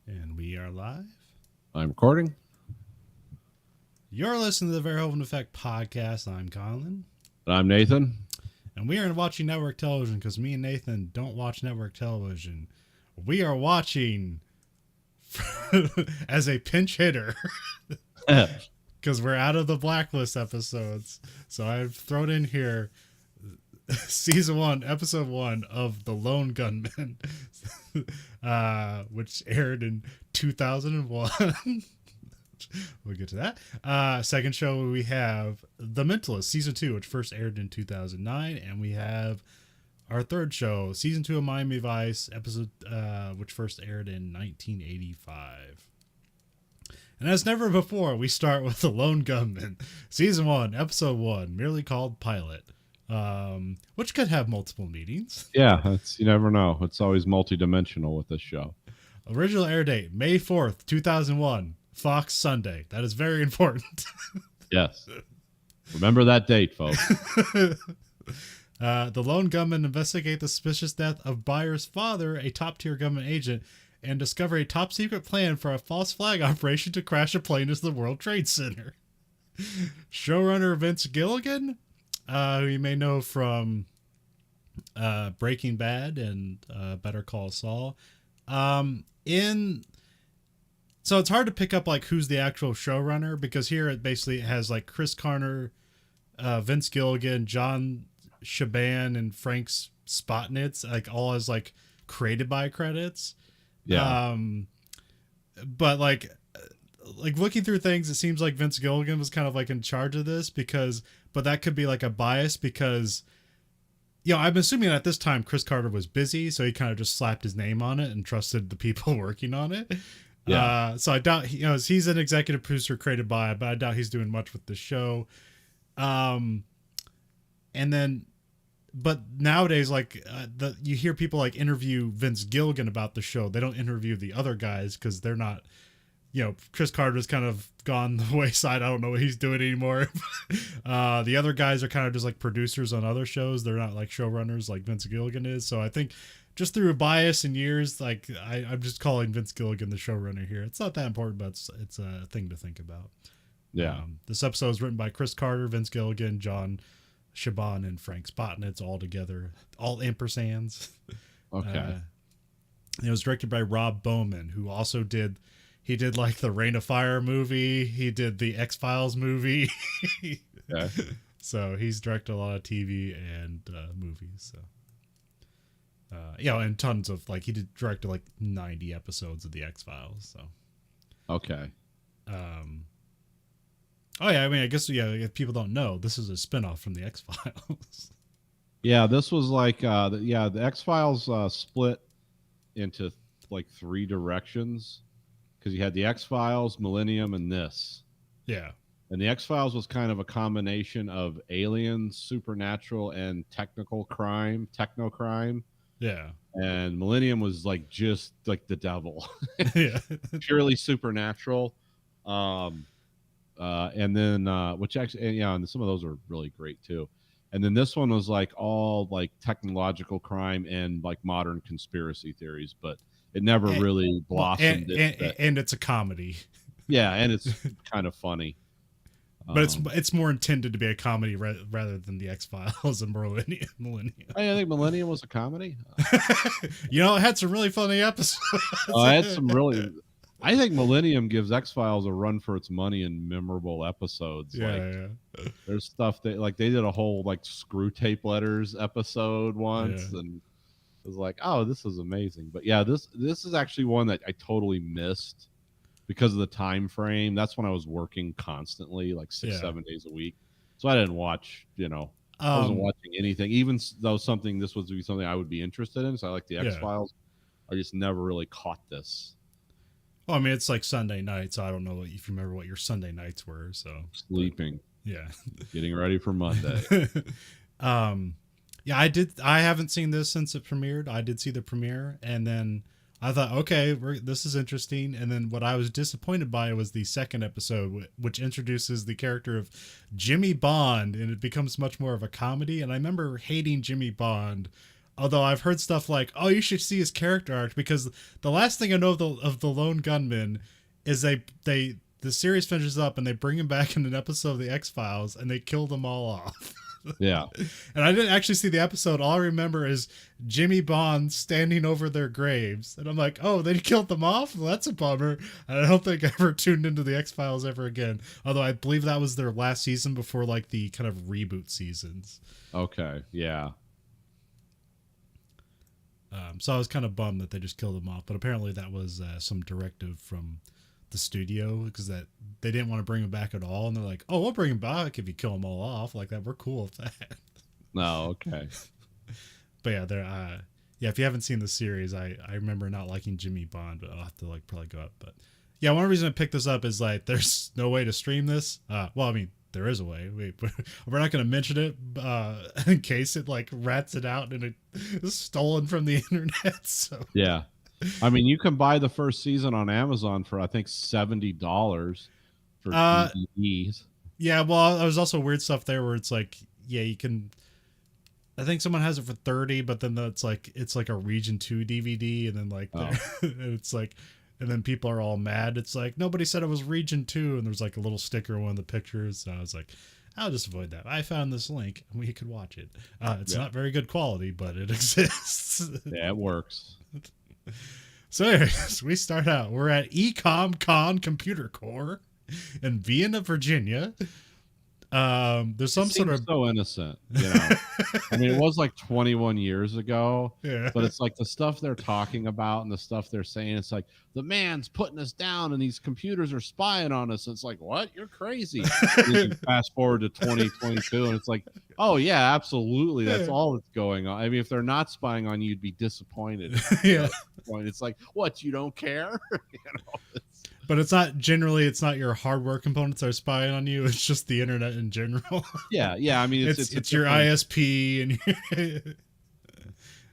And we are live. I'm recording. You're listening to the Verhoeven Effect podcast. I'm Colin. And I'm Nathan. And we are watching network television because me and Nathan don't watch network television. We are watching as a pinch hitter because we're out of the blacklist episodes. So I've thrown in here season 1, episode 1 of The Lone Gunman, which aired in 2001. We'll get to that. Second show, we have The Mentalist, season 2, which first aired in 2009. And we have our third show, season 2 of Miami Vice, episode which first aired in 1985. And as never before, we start with The Lone Gunman, season 1, episode 1, merely called Pilot, which could have multiple meanings. Yeah, you never know. It's always multidimensional with this show. Original air date, May 4th, 2001. Fox Sunday. That is very important. Yes. Remember that date, folks. The lone gunman investigate the suspicious death of Byer's father, a top-tier government agent, and discover a top-secret plan for a false flag operation to crash a plane into the World Trade Center. Showrunner Vince Gilligan, who you may know from Breaking Bad and Better Call Saul. So it's hard to pick up like who's the actual showrunner, because here it basically has like Chris Carner, Vince Gilligan, John Shaban, and Frank Spotnitz, like all as like created by credits. Yeah. But like looking through things, it seems like Vince Gilligan was kind of like in charge of this but that could be like a bias because, I'm assuming at this time Chris Carter was busy, so he kind of just slapped his name on it and trusted the people working on it. Yeah. So I doubt he's an executive producer created by it, but I doubt he's doing much with the show. But nowadays, you hear people like interview Vince Gilligan about the show. They don't interview the other guys because they're not, Chris Carter's kind of gone the wayside. I don't know what he's doing anymore. The other guys are kind of just like producers on other shows. They're not like showrunners like Vince Gilligan is. So I think just through a bias and years, like I'm just calling Vince Gilligan the showrunner here. It's not that important, but it's a thing to think about. Yeah. This episode is written by Chris Carter, Vince Gilligan, John Shaban, and Frank Spotnitz all together, all ampersands. Okay. It was directed by Rob Bowman, who also did like the Reign of Fire movie. He did the X-Files movie. Okay. So he's directed a lot of TV and movies. So. And tons of he directed like 90 episodes of the X-Files. So. Okay. Oh yeah, I mean, I guess if people don't know, this is a spinoff from the X-Files. Yeah, this was like the X-Files split into like 3 directions because you had the X-Files, Millennium, and this. Yeah. And the X-Files was kind of a combination of aliens, supernatural, and techno crime. Yeah. And Millennium was like just like the devil. Yeah. Purely supernatural. And then which actually and some of those are really great too. And then this one was like all like technological crime and like modern conspiracy theories, but it never really blossomed. And it's a comedy. Yeah, and it's kind of funny. But it's more intended to be a comedy rather than the X-Files and Millennium. I think Millennium was a comedy. It had some really funny episodes. I had some really. I think Millennium gives X-Files a run for its money in memorable episodes. Yeah. There's stuff that they did a whole like Screw Tape Letters episode once, and it was like, oh, this is amazing. But yeah, this is actually one that I totally missed because of the time frame. That's when I was working constantly, like 6-7 days a week. So I didn't watch, I wasn't watching anything, even though this would be something I would be interested in. So I like the X-Files. I just never really caught this. Well, I mean, it's like Sunday night, so I don't know if you remember what your Sunday nights were. So sleeping. Yeah. Getting ready for Monday. Yeah, I did. I haven't seen this since it premiered. I did see the premiere, and then I thought, okay, this is interesting. And then what I was disappointed by was the second episode, which introduces the character of Jimmy Bond, and it becomes much more of a comedy. And I remember hating Jimmy Bond Although I've heard stuff like, "Oh, you should see his character arc," because the last thing I know of the lone gunman is the series finishes up and they bring him back in an episode of the X-Files and they kill them all off. Yeah. And I didn't actually see the episode. All I remember is Jimmy Bond standing over their graves. And I'm like, oh, they killed them off? Well, that's a bummer. And I don't think I ever tuned into the X-Files ever again. Although I believe that was their last season before like the kind of reboot seasons. Okay. Yeah. So I was kind of bummed that they just killed them off. But apparently that was some directive from the studio because that they didn't want to bring him back at all. And they're like, oh, we'll bring him back if you kill them all off like that. We're cool with that. No. Okay. But yeah, they're yeah, if you haven't seen the series, I remember not liking Jimmy Bond, but I'll have to like probably go up. But yeah, one reason I picked this up is like there's no way to stream this. Well, I mean, there is a way. We're not going to mention it in case it like rats it out and it's stolen from the internet. So yeah, I mean, you can buy the first season on Amazon for I think $70 for DVDs. Yeah, well, there's also weird stuff there where it's like, yeah, you can. I think someone has it for 30, but then it's like a Region 2 DVD, and then like and it's like, and then people are all mad. It's like nobody said it was Region 2, and there's like a little sticker in one of the pictures. So I was like, I'll just avoid that. I found this link, and we could watch it. It's not very good quality, but it exists. Yeah, it works. So anyways, we start out. We're at EcomCon Computer Core in Vienna, Virginia. There's some sort of so innocent, you know. I mean, it was like 21 years ago, yeah. But it's like the stuff they're talking about and the stuff they're saying. It's like the man's putting us down, and these computers are spying on us. It's like, what? You're crazy. You can fast forward to 2022, and it's like, oh yeah, absolutely. That's all that's going on. I mean, if they're not spying on you, you'd be disappointed. Yeah. It's like, what? You don't care? You know. But it's not your hardware components that are spying on you. It's just the internet in general. Yeah. I mean, it's your ISP and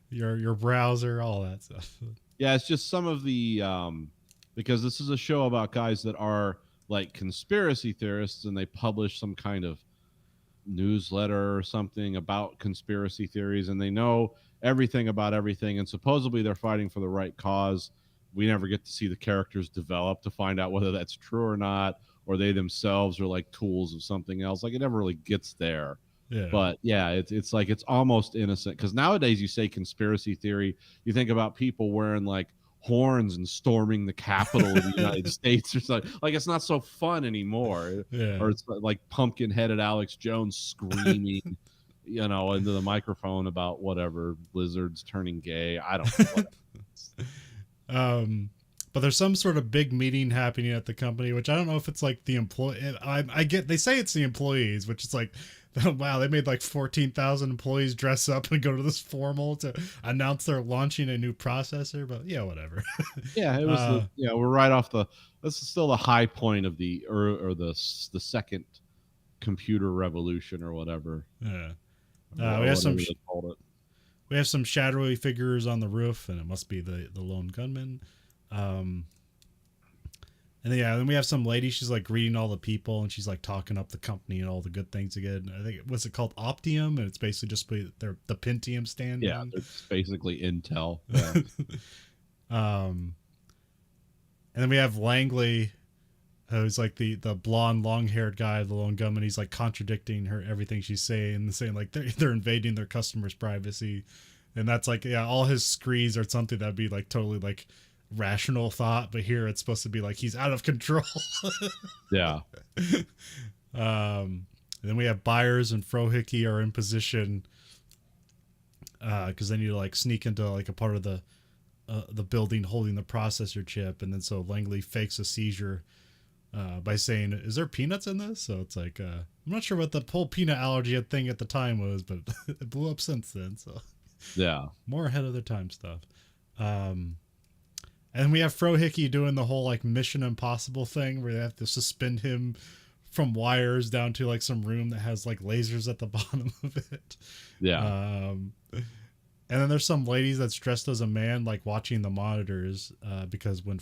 your browser, all that stuff. Yeah, it's just some of the because this is a show about guys that are like conspiracy theorists, and they publish some kind of newsletter or something about conspiracy theories, and they know everything about everything, and supposedly they're fighting for the right cause. We never get to see the characters develop to find out whether that's true or not, or they themselves are like tools of something else. Like it never really gets there. Yeah. But yeah, it's like it's almost innocent, because nowadays you say conspiracy theory, you think about people wearing like horns and storming the Capitol of the United States or something. Like it's not so fun anymore. Yeah. Or it's like pumpkin-headed Alex Jones screaming, you know, into the microphone about whatever, lizards turning gay. I don't know. But there's some sort of big meeting happening at the company, which I don't know if it's like the employee. I get they say it's the employees, which is like, wow, they made like 14,000 employees dress up and go to this formal to announce they're launching a new processor. But yeah, whatever. Yeah, it was. We're right off the. This is still the high point of the or the second computer revolution or whatever. Yeah, we have some shadowy figures on the roof, and it must be the lone gunman. And then we have some lady. She's like greeting all the people, and she's like talking up the company and all the good things again. I think what's it called, Optium, and it's basically just the Pentium stand. Yeah, it's basically Intel. Yeah. And then we have Langley, who's like the blonde, long-haired guy, the lone gunman. He's like contradicting everything she's saying like they're invading their customers' privacy, and that's like all his screeds are something that'd be like totally like rational thought, but here it's supposed to be like he's out of control. Yeah. And then we have Byers and Frohickey are in position because they need to like sneak into like a part of the building holding the processor chip, and then so Langley fakes a seizure by saying, "Is there peanuts in this?" So it's like I'm not sure what the whole peanut allergy thing at the time was, but it blew up since then. So yeah, more ahead of their time stuff. And we have Frohickey doing the whole like Mission Impossible thing where they have to suspend him from wires down to like some room that has like lasers at the bottom of it. Yeah. And then there's some ladies that's dressed as a man like watching the monitors because when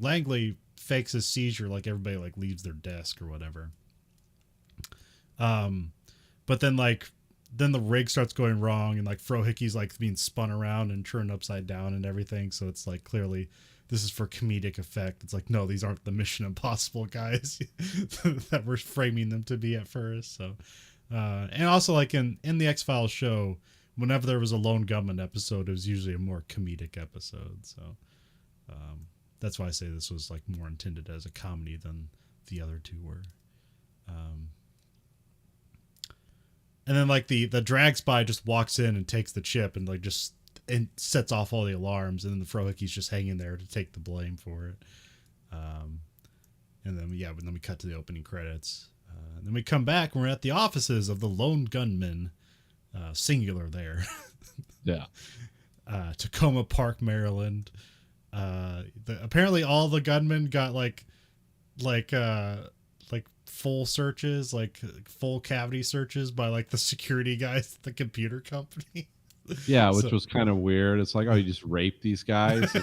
Langley fakes his seizure, like everybody like leaves their desk or whatever. But then like then the rig starts going wrong, and like Frohicke's like being spun around and turned upside down and everything. So it's like clearly this is for comedic effect. It's like, no, these aren't the Mission Impossible guys that we're framing them to be at first. So, and also like in the X-Files show, whenever there was a lone gunman episode, it was usually a more comedic episode. So, that's why I say this was like more intended as a comedy than the other two were. And then like the drag spy just walks in and takes the chip and like just and sets off all the alarms, and then the Frohicke's just hanging there to take the blame for it. And then we cut to the opening credits. And then we come back and we're at the offices of the lone gunman, singular there. Yeah. Tacoma Park, Maryland. Apparently all the gunmen got like full searches, like full cavity searches by like the security guys at the computer company. Yeah, which was kind of weird. It's like, oh, you just rape these guys?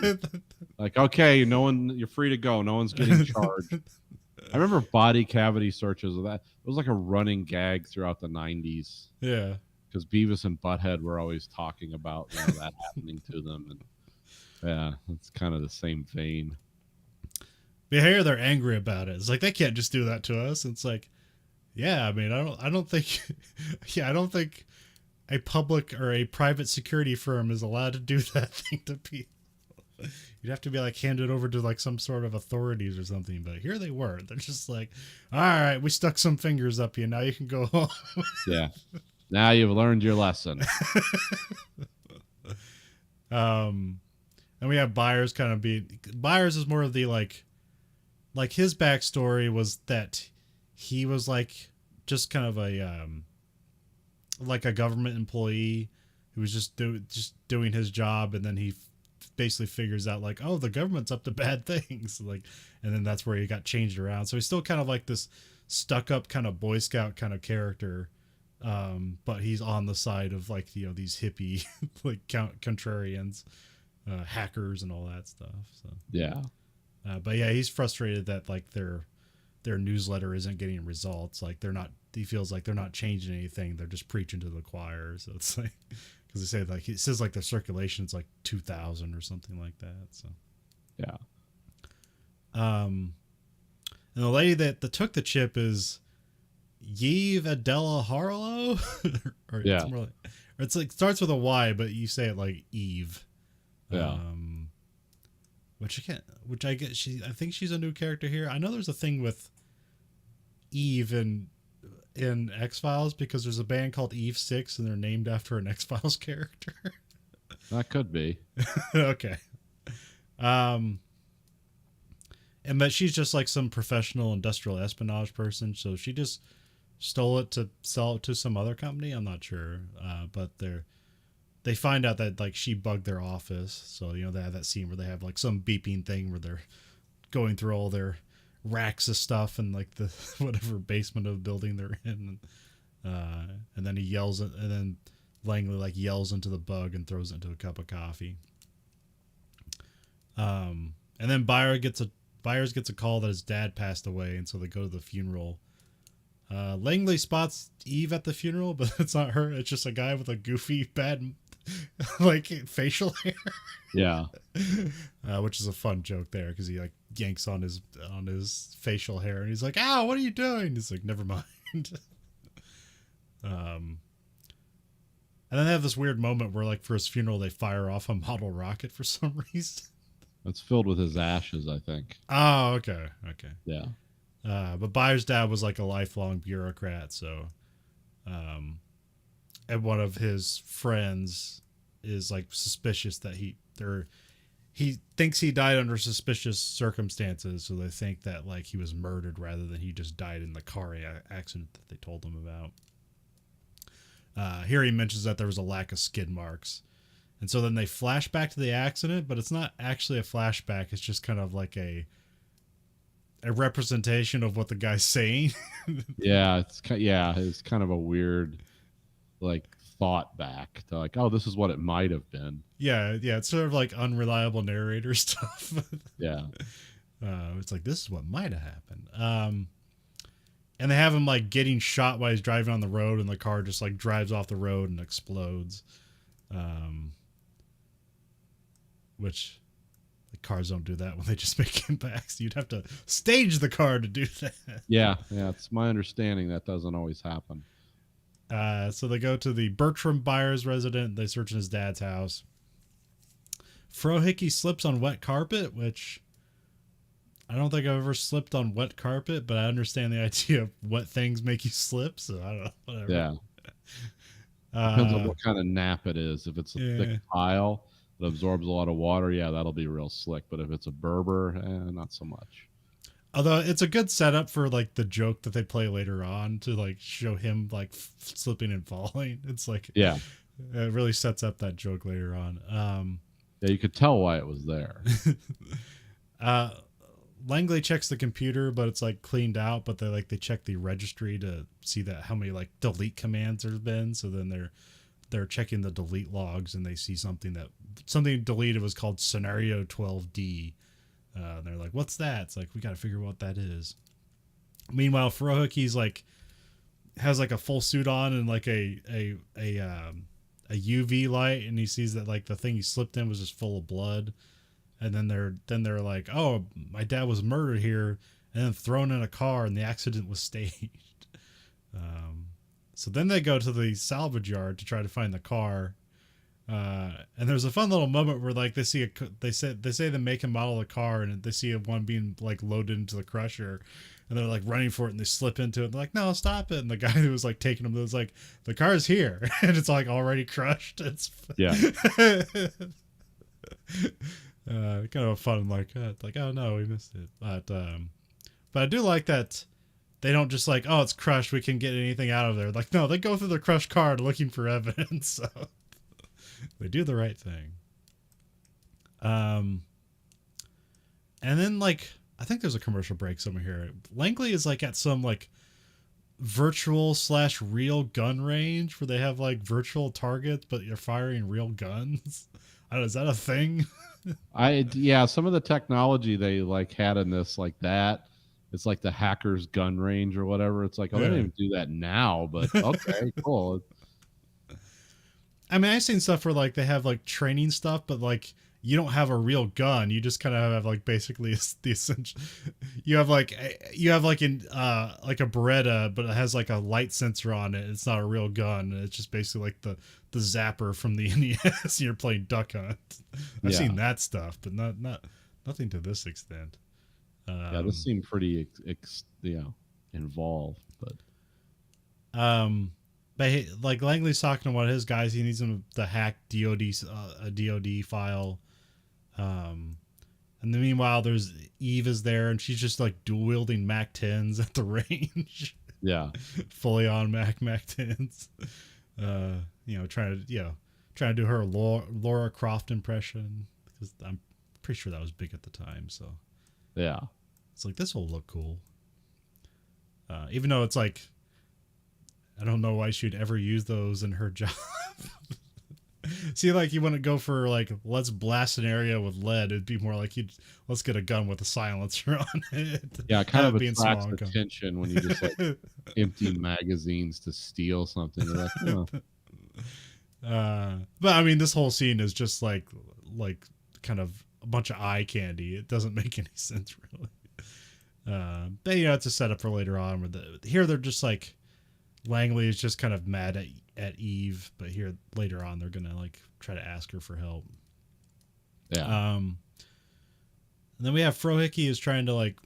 Like, okay, you're free to go. No one's getting charged. I remember body cavity searches of that. It was like a running gag throughout the 90s. Yeah. Because Beavis and Butthead were always talking about that happening to them. And yeah, it's kind of the same vein. But here they're angry about it. It's like, they can't just do that to us. It's like, yeah, I mean, I don't think I don't think a public or a private security firm is allowed to do that thing to people. You'd have to be like handed over to like some sort of authorities or something. But here they were. They're just like, all right, we stuck some fingers up you. Now you can go home. Yeah. Now you've learned your lesson. And we have Byers Byers is more of the like his backstory was that he was like just kind of a like a government employee who was just doing his job, and then he basically figures out like, oh, the government's up to bad things, like, and then that's where he got changed around. So he's still kind of like this stuck up kind of Boy Scout kind of character, but he's on the side of like, these hippie like contrarians, hackers and all that stuff. So yeah. But yeah, he's frustrated that like their newsletter isn't getting results. Like he feels like they're not changing anything. They're just preaching to the choir. So it's like, because they say like, it says like the circulation's like 2,000 or something like that. So yeah. And the lady that took the chip is Yves Adela Harlow. Or yeah. It's like starts with a Y, but you say it like Eve. Yeah. Which I get. I think she's a new character here. I know there's a thing with Eve in X-Files because there's a band called Eve 6 and they're named after an X-Files character. That could be. Okay. And but she's just like some professional industrial espionage person, so she just stole it to sell it to some other company. I'm not sure. But they find out that like she bugged their office. So, they have that scene where they have like some beeping thing where they're going through all their racks of stuff and like the whatever basement of building they're in. And then he yells and then Langley like yells into the bug and throws it into a cup of coffee. And then Byers gets a call that his dad passed away, and so they go to the funeral. Langley spots Eve at the funeral, but it's not her. It's just a guy with a goofy, bad, like facial hair. Yeah. Which is a fun joke there because he like yanks on his facial hair, and he's like, "Ow, what are you doing?" He's like, "Never mind." And then they have this weird moment where, like, for his funeral, they fire off a model rocket for some reason. It's filled with his ashes, I think. Oh, okay. Yeah. But Byers' dad was like a lifelong bureaucrat, so and one of his friends is like suspicious that he thinks he died under suspicious circumstances, so they think that like he was murdered rather than he just died in the car accident that they told him about. Here he mentions that there was a lack of skid marks. And so then they flash back to the accident, but it's not actually a flashback. It's just kind of like a representation of what the guy's saying. Yeah, it's kind of a weird like thought back to like, oh, this is what it might have been. Yeah, it's sort of like unreliable narrator stuff. Yeah. It's like, this is what might have happened. And they have him like getting shot while he's driving on the road, and the car just like drives off the road and explodes. Which the cars don't do that when they just make impacts. You'd have to stage the car to do that. Yeah, it's my understanding that doesn't always happen. So they go to the Bertram Byers resident. They search in his dad's house. Frohickey slips on wet carpet, which I don't think I've ever slipped on wet carpet, but I understand the idea of wet things make you slip. So I don't know. Whatever. Yeah. Depends on what kind of nap it is. If it's a thick tile that absorbs a lot of water, yeah, that'll be real slick. But if it's a Berber, not so much. Although it's a good setup for like the joke that they play later on to like show him like slipping and falling. It's like, yeah, it really sets up that joke later on. Yeah, you could tell why it was there. Langley checks the computer, but it's like cleaned out, but they check the registry to see that how many like delete commands there's been. So then they're checking the delete logs, and they see something deleted was called scenario 12D. And they're like, what's that? It's like, we got to figure out what that is. Meanwhile, Frohickey's like has like a full suit on and like a UV light, and he sees that like the thing he slipped in was just full of blood. And then they're like, oh, my dad was murdered here and then thrown in a car, and the accident was staged. So then they go to the salvage yard to try to find the car. And there's a fun little moment where like they say the make and model of the car, and they see one being like loaded into the crusher, and they're like running for it, and they slip into it. And they're like, no, stop it. And the guy who was like taking them was like, the car's here, and it's like already crushed. It's kind of fun, like oh no, we missed it. But I do like that they don't just like, oh, it's crushed, we can get anything out of there. Like, no, they go through the crushed car looking for evidence. So they do the right thing. And then like I think there's a commercial break somewhere here. Langley is like at some like virtual/real gun range where they have like virtual targets, but you're firing real guns. I don't know, is that a thing? Some of the technology they like had in this, like that, it's like the hacker's gun range or whatever. It's like, they don't even do that now, but okay, cool. I mean, I've seen stuff where like they have like training stuff, but like you don't have a real gun. You just kind of have like basically the essential. You have like a Beretta, but it has like a light sensor on it. It's not a real gun. It's just basically like the zapper from the NES. You're playing Duck Hunt. I've seen that stuff, but nothing to this extent. This seemed pretty involved, but like Langley's talking to one of his guys. He needs him to hack a DOD file. And then meanwhile, there's Eve is there, and she's just like dual wielding Mac 10s at the range. Yeah, fully on Mac 10s. Trying to do her Laura Croft impression, because I'm pretty sure that was big at the time. So yeah, it's like, this will look cool. Even though it's like, I don't know why she'd ever use those in her job. See, like, you wouldn't go for like, let's blast an area with lead. It'd be more like, let's get a gun with a silencer on it. Yeah, it kind of attracts attention when you just like empty magazines to steal something. You're like, oh. But I mean, this whole scene is just like kind of a bunch of eye candy. It doesn't make any sense really. But it's a setup for later on where here they're just like, Langley is just kind of mad at Eve, but here later on they're gonna like try to ask her for help. Yeah. And then we have Frohickey is trying to like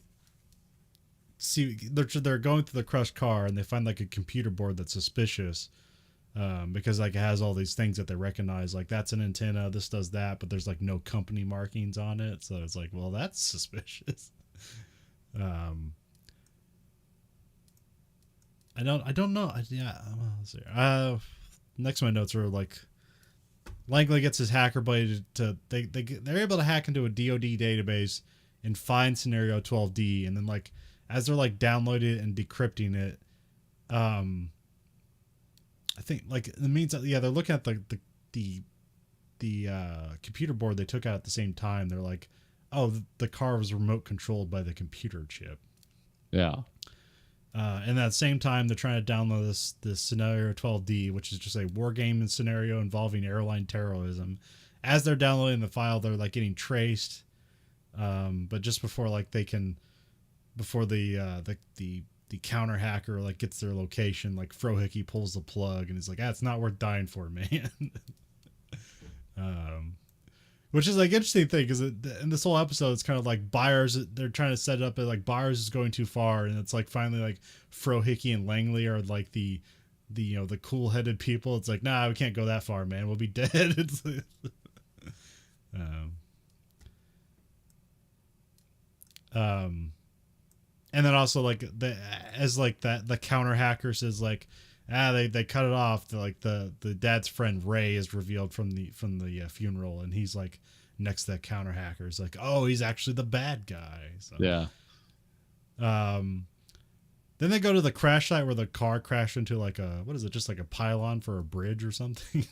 see, they're going through the crushed car, and they find like a computer board that's suspicious, because like it has all these things that they recognize, like that's an antenna, this does that, but there's like no company markings on it, so it's like, well, that's suspicious. I don't know. Next my notes are like, Langley gets his hacker buddy they're able to hack into a DoD database and find scenario 12D, and then like as they're like downloading it and decrypting it, I think like it means that they're looking at the computer board they took out at the same time. They're like, oh, the car was remote controlled by the computer chip. Yeah. And at the same time, they're trying to download this scenario 12D, which is just a war game and scenario involving airline terrorism. As they're downloading the file, they're like getting traced. But just before like they can, before the counter hacker like gets their location, like Frohickey pulls the plug and he's like, it's not worth dying for, man. Which is like interesting thing because in this whole episode it's kind of like Byers, they're trying to set it up as like Byers is going too far, and it's like finally like Frohickey and Langley are like the the cool headed people. It's like, nah, we can't go that far, man, we'll be dead. It's like, and then also like the counter hacker says like, they cut it off. Like the dad's friend Ray is revealed from the funeral, and he's like next to that counter hacker. It's like, oh, he's actually the bad guy. So, yeah. Then they go to the crash site where the car crashed into like just like a pylon for a bridge or something.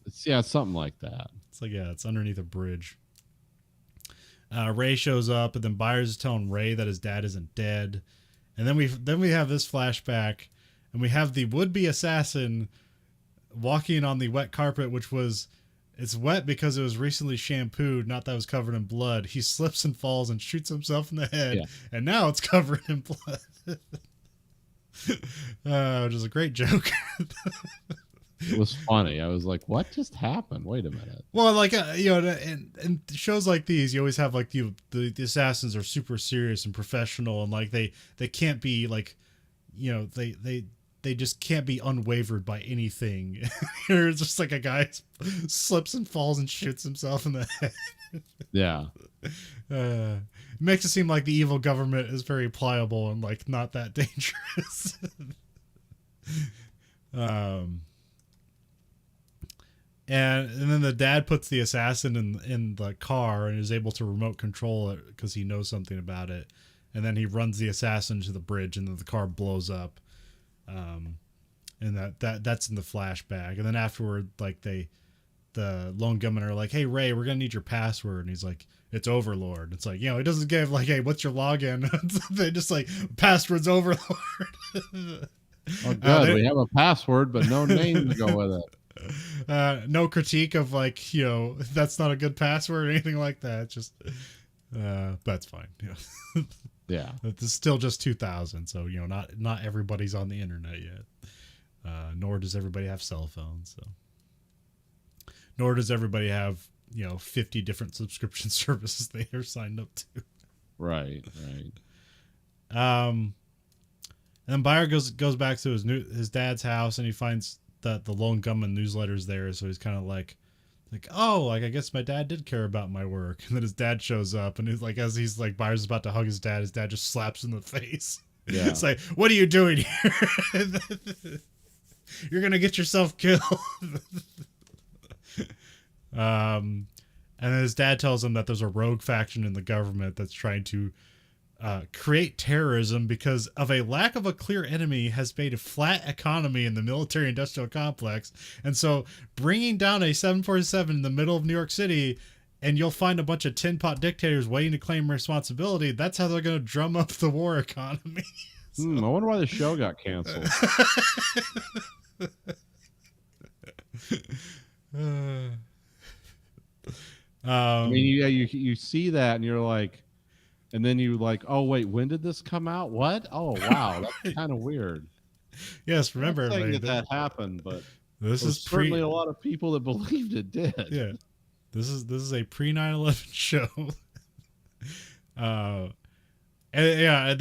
It's something like that. It's like, it's underneath a bridge. Ray shows up, and then Byers is telling Ray that his dad isn't dead, and then we have this flashback. And we have the would-be assassin walking on the wet carpet, it's wet because it was recently shampooed, not that it was covered in blood. He slips and falls and shoots himself in the head, and now it's covered in blood. Which is a great joke. It was funny. I was like, what just happened? Wait a minute. Well, like, and shows like these, you always have like the assassins are super serious and professional, and like they can't be like, they just can't be unwavered by anything. Here it's just like a guy slips and falls and shoots himself in the head. Yeah. It makes it seem like the evil government is very pliable and like not that dangerous. And then the dad puts the assassin in the car and is able to remote control it because he knows something about it. And then he runs the assassin to the bridge, and then the car blows up. And that's in the flashback. And then afterward, like the lone gunmen are like, hey Ray, we're gonna need your password, and he's like, it's Overlord. It's like, it doesn't give like, hey, what's your login? They just like, password's Overlord. Oh good, we have a password but no name to go with it. No critique of like, that's not a good password or anything like that. Just that's fine. Yeah. It's still just 2000, so not everybody's on the internet yet. Nor does everybody have cell phones, so nor does everybody have 50 different subscription services they are signed up to. Right. And then Bayer goes back to his dad's house, and he finds that the lone gunman newsletter's there, so he's kind of like, oh, like I guess my dad did care about my work. And then his dad shows up, and he's like, as he's like, Byers is about to hug his dad just slaps him in the face. Yeah. It's like, what are you doing here? You're gonna get yourself killed. And then his dad tells him that there's a rogue faction in the government that's trying to create terrorism because of a lack of a clear enemy has made a flat economy in the military industrial complex. And so bringing down a 747 in the middle of New York City, and you'll find a bunch of tin pot dictators waiting to claim responsibility. That's how they're going to drum up the war economy. I wonder why the show got canceled. I mean, you see that and you're like, and then you like, oh wait, when did this come out? What? Oh wow, that's kind of weird. Yes, remember, I'm not saying that happened, but this is certainly a lot of people that believed it did. Yeah, this is a pre 9/11 show. And yeah,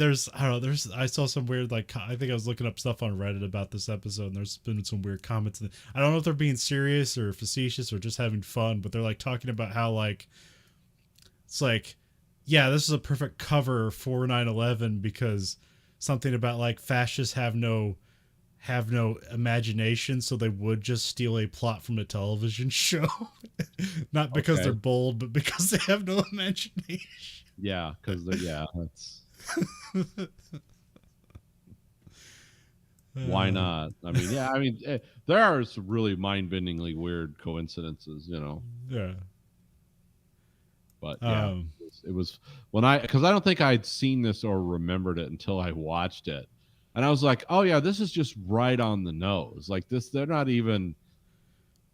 I saw some weird, like, I think I was looking up stuff on Reddit about this episode, and there's been some weird comments. I don't know if they're being serious or facetious or just having fun, but they're like talking about how like, it's like, yeah, this is a perfect cover for 9/11 because something about like fascists have no imagination, so they would just steal a plot from a television show. Not because they're bold, but because they have no imagination. Yeah, because that's why not? I mean, there are some really mind-bendingly weird coincidences, Yeah. But yeah, it was because I don't think I'd seen this or remembered it until I watched it, And I was like, oh yeah, this is just right on the nose. Like this, they're not even.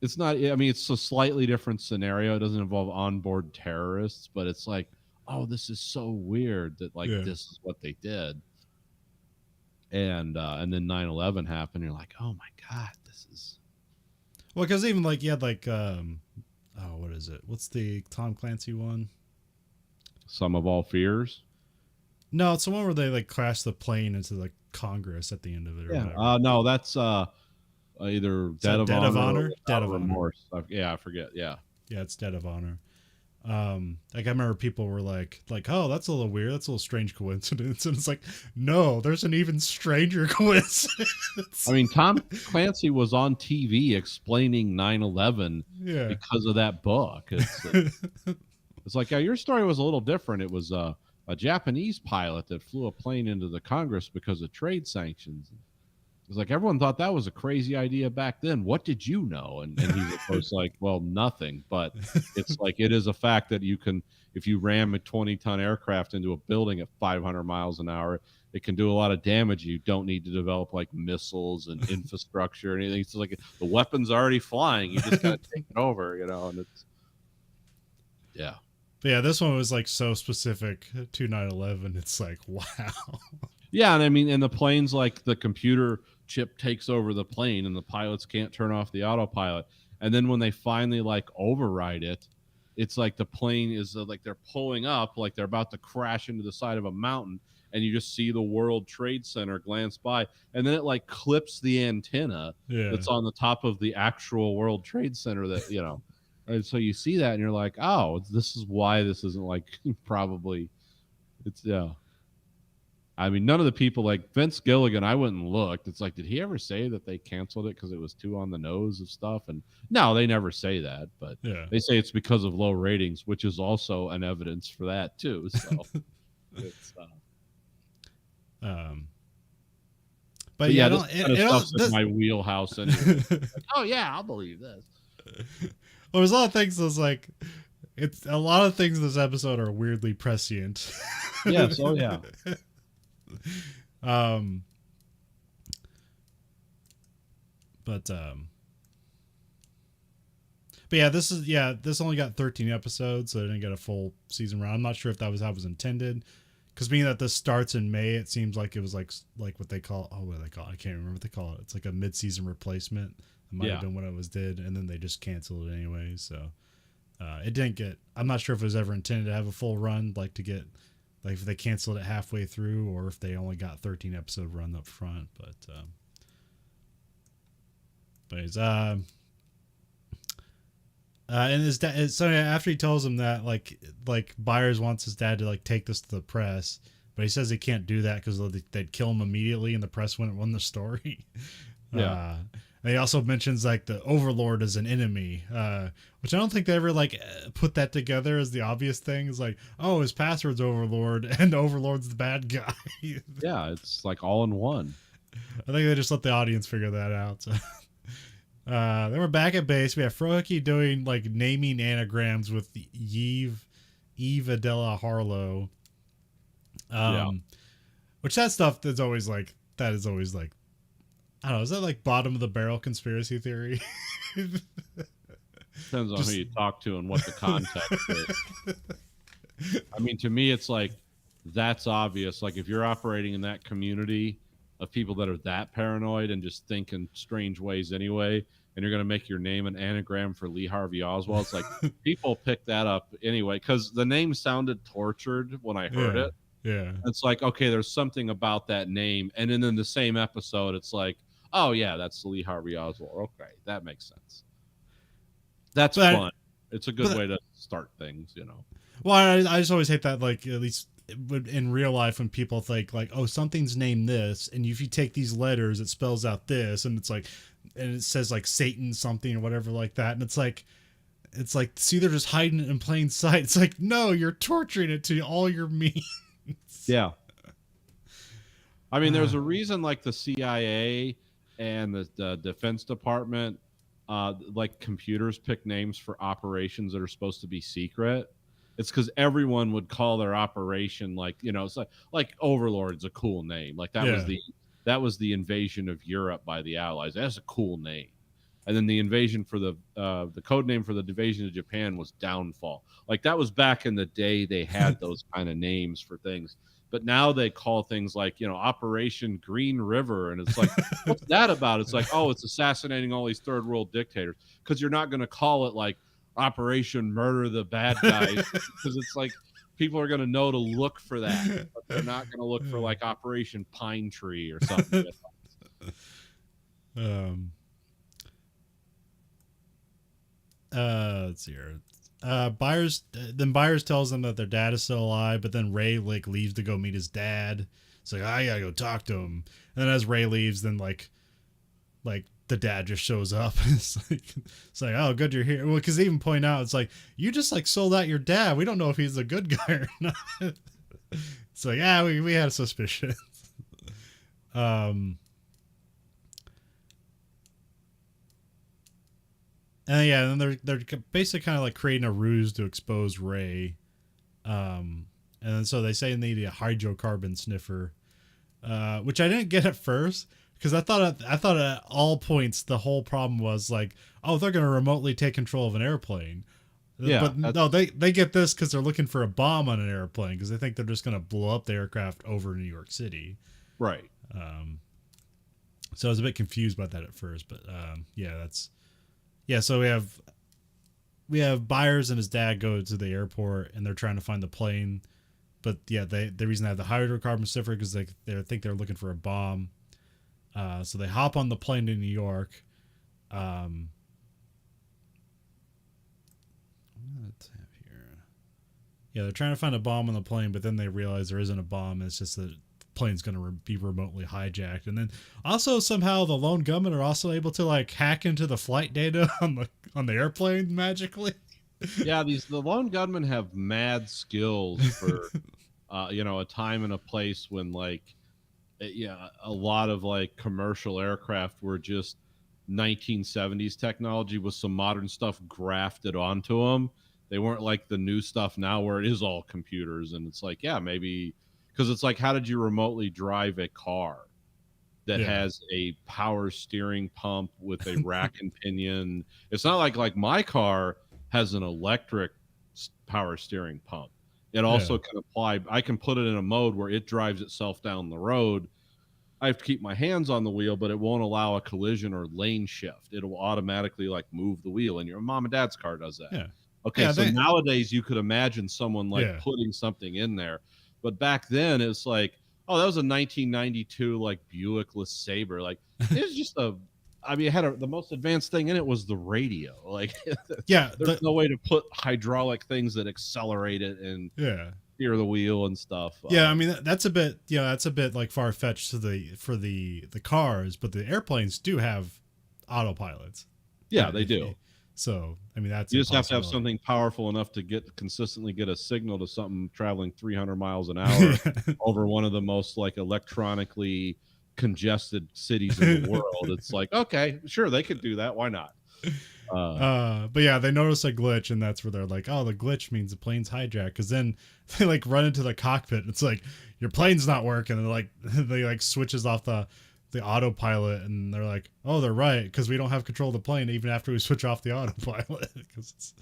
It's not. I mean, it's a slightly different scenario. It doesn't involve onboard terrorists, but it's like, oh, this is so weird that like Yeah. this is what they did. And then 9/11 happened. You're like, oh my god, this is. Well, because even like you had like oh, what is it? What's the Tom Clancy one? Sum of all fears. No, it's the one where they like crash the plane into like Congress at the end of it or Yeah. whatever. No, that's either Dead of Dead of Honor or Honor. Dead Without of Honor. Remorse. Yeah, I forget. Yeah. Yeah, it's Dead of Honor. Like I remember people were like, oh, that's a little weird. That's a little strange coincidence. And it's like, no, there's an even stranger coincidence. I mean, Tom Clancy was on TV explaining 9/11 Yeah. because of that book. It's like, yeah, your story was a little different. It was a Japanese pilot that flew a plane into the Congress because of trade sanctions. It's like everyone thought that was a crazy idea back then. What did you know? And he's of course like, well, nothing. But it's like it is a fact that you can, if you ram a 20-ton aircraft into a building at 500 miles an hour, it can do a lot of damage. You don't need to develop like missiles and infrastructure or anything. It's like the weapon's already flying. You just got to take it over, you know. And it's yeah. But yeah, this one was like so specific to 9/11. It's like, wow. Yeah, and I mean, and the plane's like the computer chip takes over the plane, and the pilots can't turn off the autopilot. And then when they finally like override it, it's like the plane is like they're pulling up, like they're about to crash into the side of a mountain, and you just see the World Trade Center glance by, and then it like clips the antenna that's on the top of the actual World Trade Center that you know. And so you see that, and you're like, oh, this is why this isn't like probably. It's yeah. I mean, none of the people like Vince Gilligan, I went and looked. It's like, did he ever say that they canceled it because it was too on the nose of stuff? And no, they never say that, but they say it's because of low ratings, which is also an evidence for that too. So it's but yeah, this my wheelhouse anyway. Like, oh yeah, I'll believe this. Well, there's a lot of things that's like it's a lot of things in this episode are weirdly prescient. Yes, oh yeah. But this only got 13 episodes, so it didn't get a full season run. I'm not sure if that was how it was intended, because being that this starts in May, it seems like it was like what they call I can't remember what they call it. It's like a mid-season replacement. It might have been when it was did, and then they just canceled it anyway. So it didn't get. I'm not sure if it was ever intended to have a full run, like to get. Like if they canceled it halfway through, or if they only got 13 episode run up front, and his dad. So after he tells him that, like Byers wants his dad to like take this to the press, but he says he can't do that because they'd kill him immediately, and the press wouldn't run the story. Yeah. And he also mentions like the Overlord as an enemy, which I don't think they ever like put that together as the obvious thing. Is like, oh, his password's Overlord, and Overlord's the bad guy. Yeah, it's like all in one. I think they just let the audience figure that out. So. Then we're back at base. We have Frohike doing like naming anagrams with Eve Adela Harlow. Which that stuff is always like I don't know, is that like bottom of the barrel conspiracy theory? Depends on who you talk to and what the context is. I mean, to me, it's like, that's obvious. Like, if you're operating in that community of people that are that paranoid and just think in strange ways anyway, and you're going to make your name an anagram for Lee Harvey Oswald, it's like, people pick that up anyway, because the name sounded tortured when I heard it. Yeah. It's like, okay, there's something about that name. And then in the same episode, it's like, oh, yeah, that's Lee Harvey Oswald. Okay, that makes sense. That's fun. It's a good way to start things, you know. Well, I just always hate that, like, at least in real life when people think, like, oh, something's named this, and if you take these letters, it spells out this, and it's like, and it says, like, Satan something or whatever like that, and it's like, see, they're just hiding it in plain sight. It's like, no, you're torturing it to all your means. Yeah. I mean, there's a reason, like, the CIA and the Defense Department, like computers pick names for operations that are supposed to be secret. It's because everyone would call their operation like, you know, it's like Overlord's a cool name. Like that that was the invasion of Europe by the Allies. That's a cool name. And then the invasion for the code name for the invasion of Japan was Downfall. Like that was back in the day they had those kind of names for things. But now they call things like, Operation Green River. And it's like, what's that about? It's like, oh, it's assassinating all these third world dictators. Because you're not going to call it like Operation Murder the Bad Guys. Because it's like people are going to know to look for that. But they're not going to look for like Operation Pine Tree or something. Let's see here. Byers tells them that their dad is still alive, but then Ray like leaves to go meet his dad. It's like, I gotta go talk to him. And then as Ray leaves, then like the dad just shows up. It's like, oh, good you're here. Well, because they even point out, it's like, you just like sold out your dad. We don't know if he's a good guy or not. It's like, yeah, we had suspicions. And then they're basically kind of like creating a ruse to expose Ray. And then so they say they need a hydrocarbon sniffer, which I didn't get at first because I thought at all points the whole problem was like, oh, they're going to remotely take control of an airplane. Yeah, but no, they get this because they're looking for a bomb on an airplane because they think they're just going to blow up the aircraft over New York City. Right. So I was a bit confused about that at first, but so we have Byers and his dad go to the airport and they're trying to find the plane. But yeah, the reason they have the hydrocarbon sniffer because they think they're looking for a bomb. So they hop on the plane to New York. Let's have here. Yeah, they're trying to find a bomb on the plane, but then they realize there isn't a bomb. It's just that the plane's going to be remotely hijacked. And then also somehow the lone gunmen are also able to like hack into the flight data on the airplane magically. Yeah, the lone gunmen have mad skills for a time and a place when like a lot of like commercial aircraft were just 1970s technology with some modern stuff grafted onto them. They weren't like the new stuff now where it is all computers, and it's like, yeah, maybe because it's like, how did you remotely drive a car that has a power steering pump with a rack and pinion? It's not like my car has an electric power steering pump. It also can apply. I can put it in a mode where it drives itself down the road. I have to keep my hands on the wheel, but it won't allow a collision or lane shift. It'll automatically like move the wheel, and your mom and dad's car does that. Yeah. Okay, so nowadays you could imagine someone like putting something in there, but back then it's like, oh, that was a 1992 like Buick LeSabre. Like it was just it had the most advanced thing in it was the radio. Like, there's no way to put hydraulic things that accelerate it and steer the wheel and stuff. Yeah, I mean that's a bit like far fetched for the cars, but the airplanes do have autopilots. Yeah, they do. So I mean that's you just have to have something powerful enough to consistently get a signal to something traveling 300 miles an hour over one of the most like electronically congested cities in the world. It's like, okay, sure, they could do that. Why not? But yeah, they notice a glitch, and that's where they're like, oh, the glitch means the plane's hijacked. Because then they like run into the cockpit. It's like, your plane's not working. And they like switches off the autopilot, and they're like, oh, they're right, because we don't have control of the plane even after we switch off the autopilot. Because it's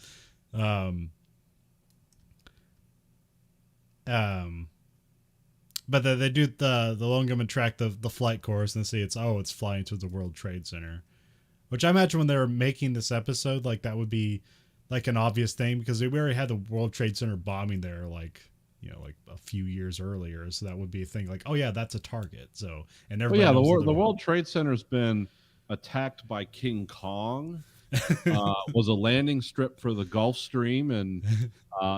but they do the lone gunmen track the flight course and see it's flying to the World Trade Center, which I imagine when they were making this episode, like that would be like an obvious thing because we already had the World Trade Center bombing there like a few years earlier, so that would be a thing like, oh yeah, that's a target. So and everybody the World Trade Center's been attacked by King Kong. Was a landing strip for the Gulf Stream and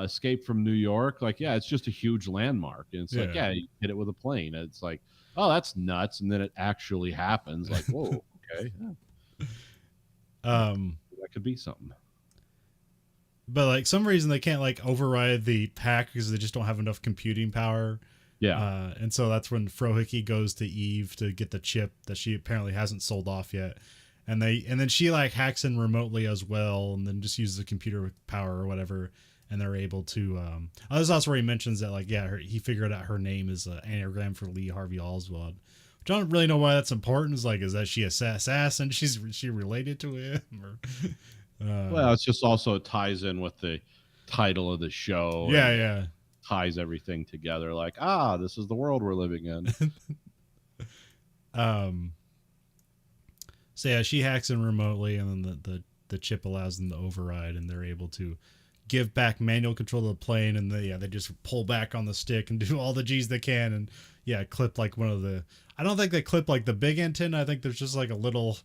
escape from New York. Like, yeah, it's just a huge landmark. And it's like, you hit it with a plane. And it's like, oh, that's nuts. And then it actually happens. Like, whoa, okay. Yeah. That could be something. But like some reason they can't like override the pack because they just don't have enough computing power. Yeah. And so that's when Frohickey goes to Eve to get the chip that she apparently hasn't sold off yet. And then she like hacks in remotely as well, and then just uses the computer power or whatever, and they're able to. This is also where he mentions that like he figured out her name is an anagram for Lee Harvey Oswald, which I don't really know why that's important. Is like, is that she assassin? She related to him? Or, Well, it's just also it ties in with the title of the show. yeah, And yeah. ties everything together. Like, this is the world we're living in. So yeah, she hacks in remotely, and then the chip allows them to override, and they're able to give back manual control of the plane, and they just pull back on the stick and do all the G's they can, and clip like one of the. I don't think they clip like the big antenna. I think there's just like a little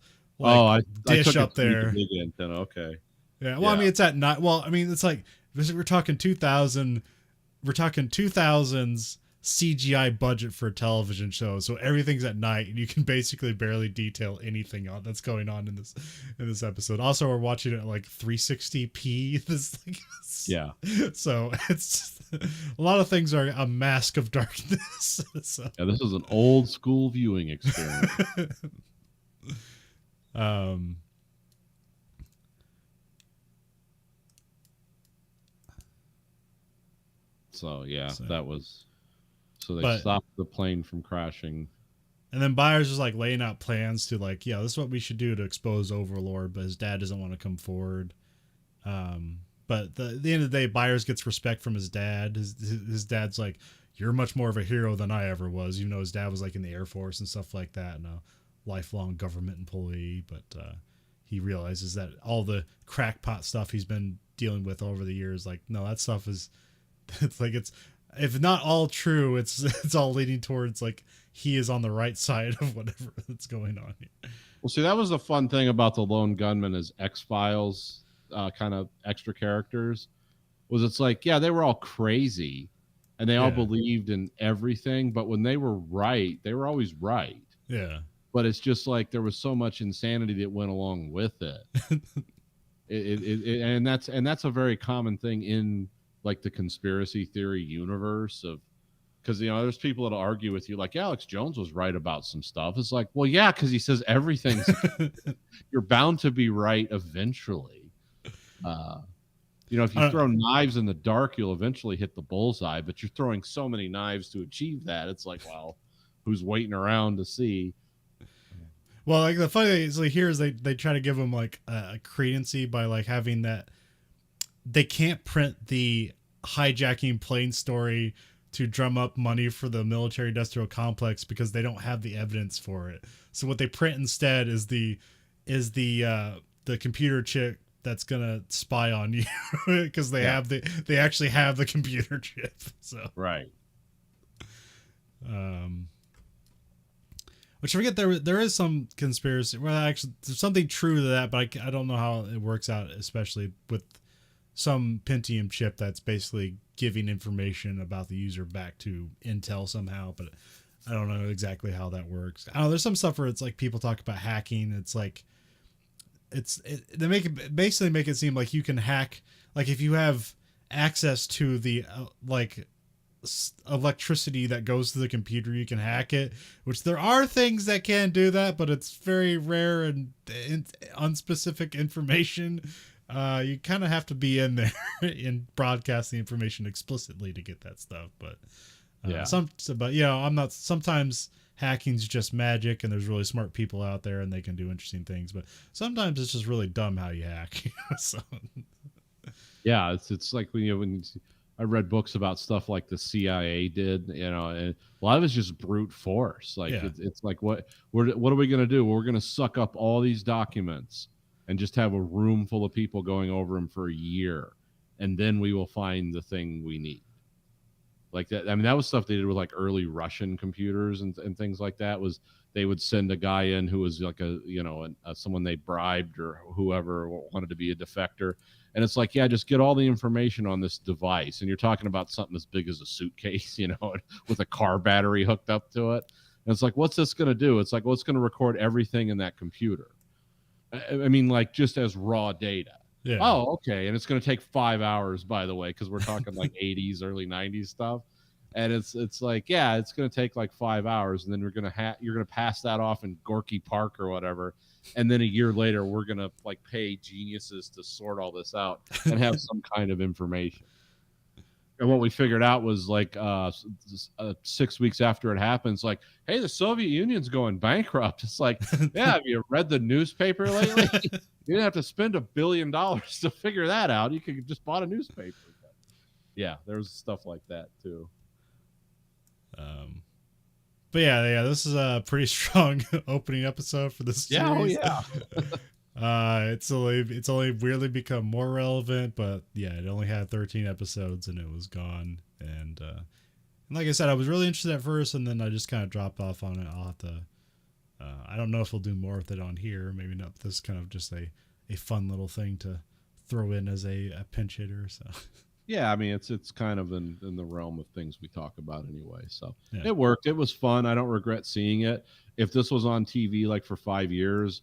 I dish took up it to be there. the big antenna. Okay. Yeah. Well, I mean, it's at night. Well, I mean, it's like we're talking 2000. We're talking 2000s CGI budget for a television show, so everything's at night, and you can basically barely detail anything that's going on in this episode. Also, we're watching it at like 360p. Yeah. So it's a lot of things are a mask of darkness. So. Yeah, this is an old school viewing experience. So yeah, that was. So they stopped the plane from crashing. And then Byers is like laying out plans to like, this is what we should do to expose Overlord, but his dad doesn't want to come forward. But at the end of the day, Byers gets respect from his dad. His dad's like, you're much more of a hero than I ever was, even though his dad was like in the Air Force and stuff like that, and a lifelong government employee. But he realizes that all the crackpot stuff he's been dealing with over the years, like, no, that stuff is, it's if not all true, it's all leading towards like he is on the right side of whatever that's going on here. Well, see, that was the fun thing about the Lone Gunman as X-Files kind of extra characters, was it's like, they were all crazy and they all believed in everything, but when they were right, they were always right. Yeah. But it's just like there was so much insanity that went along with it. And that's a very common thing in like the conspiracy theory universe of, because there's people that argue with you like Alex Jones was right about some stuff. It's like, well, yeah, because he says everything's you're bound to be right eventually. If you throw knives in the dark, you'll eventually hit the bullseye, but you're throwing so many knives to achieve that. It's like, well, who's waiting around to see? Well, like the funny thing is, like, here is they try to give them like a credency by like having that they can't print the hijacking plane story to drum up money for the military industrial complex because they don't have the evidence for it. So what they print instead is the computer chip that's gonna spy on you because they actually have the computer chip. So right. Which I forget there is some conspiracy. Well, actually, there's something true to that, but I don't know how it works out, especially with some Pentium chip that's basically giving information about the user back to Intel somehow. But I don't know exactly how that works. I don't know. There's some stuff where it's like people talk about hacking. It's like they basically make it seem like you can hack. Like if you have access to the electricity that goes to the computer, you can hack it, which there are things that can do that, but it's very rare and unspecific information. You kind of have to be in there and broadcast the information explicitly to get that stuff. But I'm not. Sometimes hacking's just magic, and there's really smart people out there, and they can do interesting things. But sometimes it's just really dumb how you hack. So. Yeah, it's like when I read books about stuff like the CIA did, and a lot of it's just brute force. Like it's like what are we going to do? Well, we're going to suck up all these documents and just have a room full of people going over them for a year, and then we will find the thing we need. Like that. I mean, that was stuff they did with like early Russian computers and things like that. Was they would send a guy in who was like someone they bribed or whoever wanted to be a defector. And it's like, just get all the information on this device. And you're talking about something as big as a suitcase, with a car battery hooked up to it. And it's like, what's this going to do? It's like, well, it's going to record everything in that computer. I mean, like just as raw data. Yeah. Oh, okay. And it's going to take 5 hours, by the way, because we're talking like 80s, early 90s stuff. And it's like, it's going to take like 5 hours. And then you're going to pass that off in Gorky Park or whatever. And then a year later, we're going to like pay geniuses to sort all this out and have some kind of information. And what we figured out was like 6 weeks after it happens, like, hey, the Soviet Union's going bankrupt. It's like, yeah, have you read the newspaper lately? You didn't have to spend $1 billion to figure that out. You could just bought a newspaper. But yeah, there was stuff like that too. But yeah, this is a pretty strong opening episode for this series. Yeah, it's only weirdly become more relevant, but yeah, it only had 13 episodes and it was gone. And like I said, I was really interested at first, and then I just kind of dropped off on it. I'll have to. I don't know if we'll do more with it on here. Maybe not. This is kind of just a fun little thing to throw in as a pinch hitter. So. Yeah, I mean it's kind of in the realm of things we talk about anyway. So yeah. It worked. It was fun. I don't regret seeing it. If this was on TV like for 5 years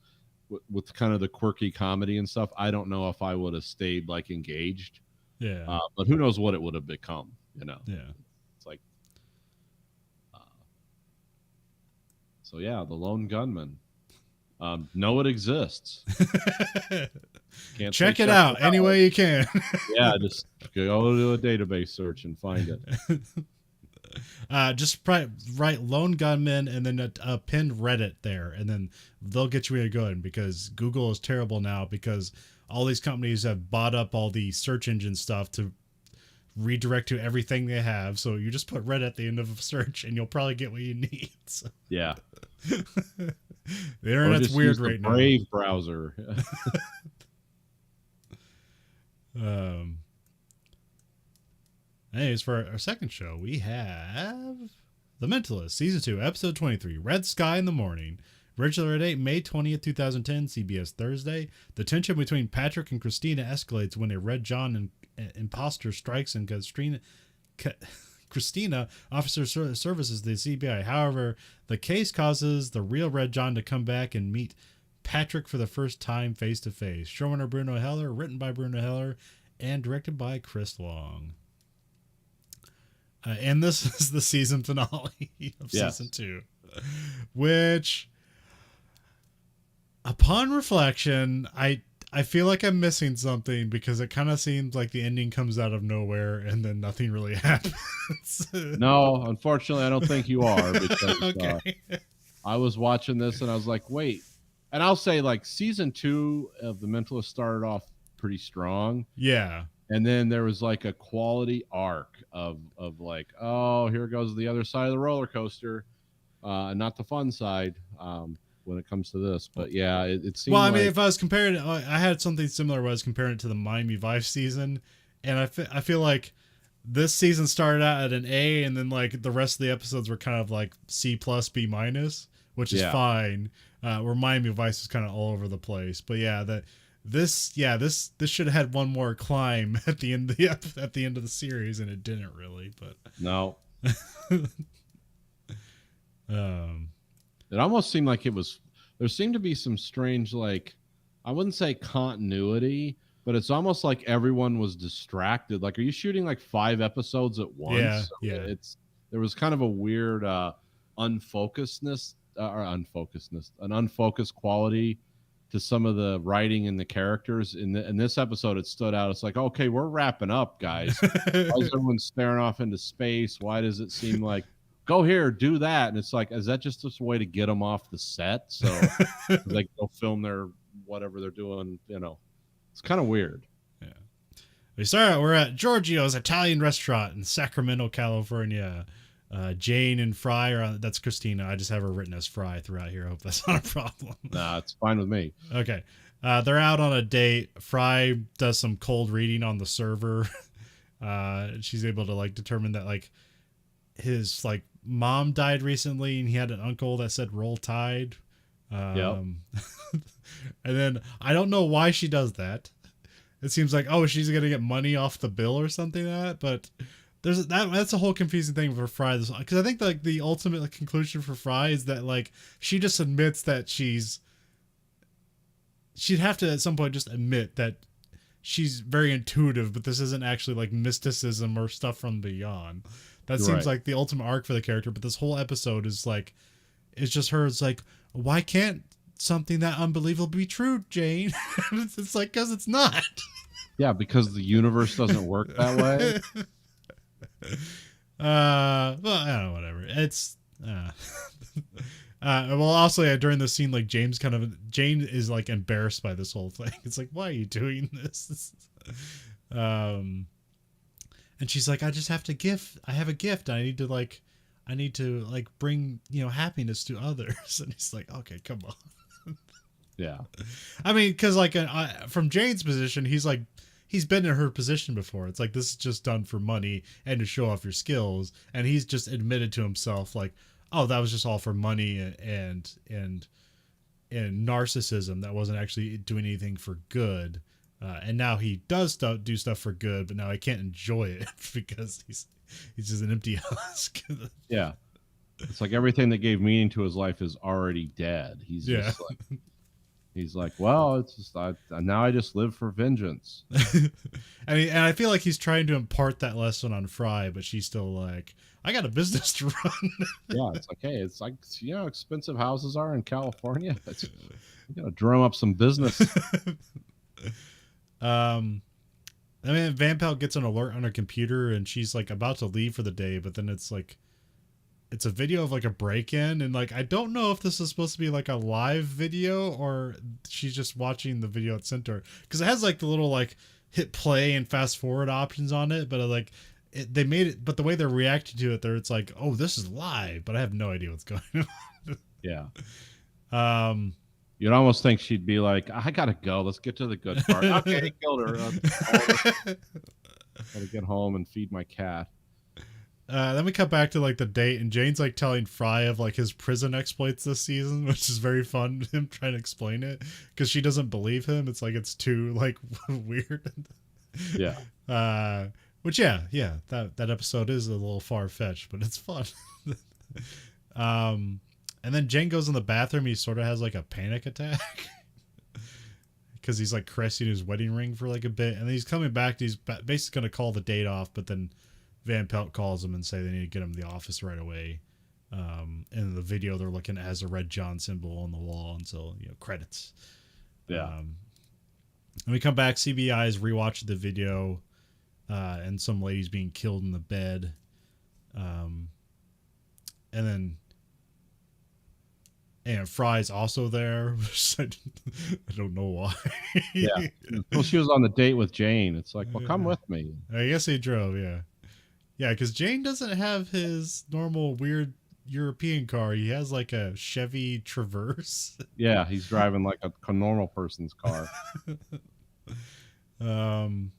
with kind of the quirky comedy and stuff, I don't know if I would have stayed like engaged. Yeah. But who knows what it would have become, you know? Yeah. It's like, so yeah, The Lone Gunman. Know it exists. Check it out any way you can. Yeah, just go to a database search and find it. Just write Lone Gunman and then a pinned Reddit there, and then they'll get you where you're going, because Google is terrible now because all these companies have bought up all the search engine stuff to redirect to everything they have. So you just put Reddit at the end of a search and you'll probably get what you need. So. Yeah. The internet's weird right now. Brave browser. Anyways, for our second show, we have The Mentalist, Season 2, Episode 23, Red Sky in the Morning. Original date, May 20th, 2010, CBS Thursday. The tension between Patrick and Christina escalates when a Red John imposter strikes and Christina officer services the CBI. However, the case causes the real Red John to come back and meet Patrick for the first time face to face. Showrunner Bruno Heller, written by Bruno Heller, and directed by Chris Long. And this is the season finale of Season 2, which, upon reflection, I feel like I'm missing something, because it kind of seems like the ending comes out of nowhere and then nothing really happens. No, unfortunately, I don't think you are, because okay. I was watching this and I was like, wait. And I'll say, like, Season 2 of The Mentalist started off pretty strong. Yeah. And then there was like a quality arc of like, oh, here goes the other side of the roller coaster, and not the fun side when it comes to this. But yeah, it seemed. Well, I mean, if I was comparing, I had something similar where I was comparing it to the Miami Vice season, and I feel like this season started out at an A, and then like the rest of the episodes were kind of like C+, B-, which is fine. Where Miami Vice is kind of all over the place. But yeah, this should have had one more climb at the end of the series, and it didn't really. But no, it almost seemed like it was. There seemed to be some strange, like, I wouldn't say continuity, but it's almost like everyone was distracted. Like, are you shooting like 5 episodes at once? Yeah. There was kind of a weird unfocusedness, an unfocused quality to some of the writing and the characters. In this episode, it stood out. It's like, okay, we're wrapping up, guys. Why is everyone staring off into space? Why does it seem like, go here, do that? And it's like, is that just a way to get them off the set? So like they'll film their whatever they're doing, you know. It's kind of weird. Yeah. We're at Giorgio's Italian restaurant in Sacramento, California. Jane and Fry that's Christina. I just have her written as Fry throughout here. I hope that's not a problem. Nah, it's fine with me. Okay. They're out on a date. Fry does some cold reading on the server. She's able to like determine that like his like mom died recently, and he had an uncle that said roll tide. And then I don't know why she does that. It seems like, oh, she's gonna get money off the bill or something like that, but that's a whole confusing thing for Fry, because I think like the ultimate conclusion for Fry is that like she just admits that she'd have to at some point just admit that she's very intuitive, but this isn't actually like mysticism or stuff from beyond. That seems like the ultimate arc for the character, but this whole episode is like, it's just her. It's like, why can't something that unbelievable be true, Jane? It's like, because it's not. Yeah, because the universe doesn't work that way. Well, I don't know, whatever. It's well, also, yeah, during the scene, like Jane is like embarrassed by this whole thing. It's like, why are you doing this? um, and she's like, I have a gift. I need to like bring, happiness to others. And he's like, okay, come on. Yeah. I mean, because like from Jane's position, he's been in her position before. It's like, this is just done for money and to show off your skills. And he's just admitted to himself like, oh, that was just all for money and narcissism. That wasn't actually doing anything for good. And now he does do stuff for good, but now I can't enjoy it because he's just an empty husk. Yeah. It's like everything that gave meaning to his life is already dead. He's just like, he's like, well, it's just now I just live for vengeance. And I feel like he's trying to impart that lesson on Fry, but she's still like, I got a business to run. Yeah, it's like, hey, it's like, you know how expensive houses are in California? You gotta drum up some business. I mean, Van Pelt gets an alert on her computer and she's like about to leave for the day, but then it's a video of like a break-in, and like I don't know if this is supposed to be like a live video or she's just watching the video at center, because it has like the little like hit play and fast forward options on it, but they made it, but the way they're reacting to it, it's like, oh, this is live, but I have no idea what's going on. Yeah. You'd almost think she'd be like, I gotta go. Let's get to the good part. Okay, he killed her. Gotta get home and feed my cat. Then we cut back to like the date, and Jane's like telling Fry of like his prison exploits this season, which is very fun. Him trying to explain it because she doesn't believe him. It's like it's too like weird. Yeah. Which that episode is a little far fetched, but it's fun. And then Jane goes in the bathroom. He sort of has like a panic attack because he's like caressing his wedding ring for like a bit, and then he's coming back. He's basically going to call the date off, but then Van Pelt calls him and say they need to get him to the office right away. And in the video, they're looking at as a Red John symbol on the wall, and so credits. Yeah. And we come back. CBI is rewatching the video, and some lady's being killed in the bed. And then. And Fry's also there, which I don't know why. Yeah. Well, she was on the date with Jane. It's like, well, come with me. I guess he drove, yeah. Yeah, because Jane doesn't have his normal weird European car. He has like a Chevy Traverse. Yeah, he's driving like a normal person's car. And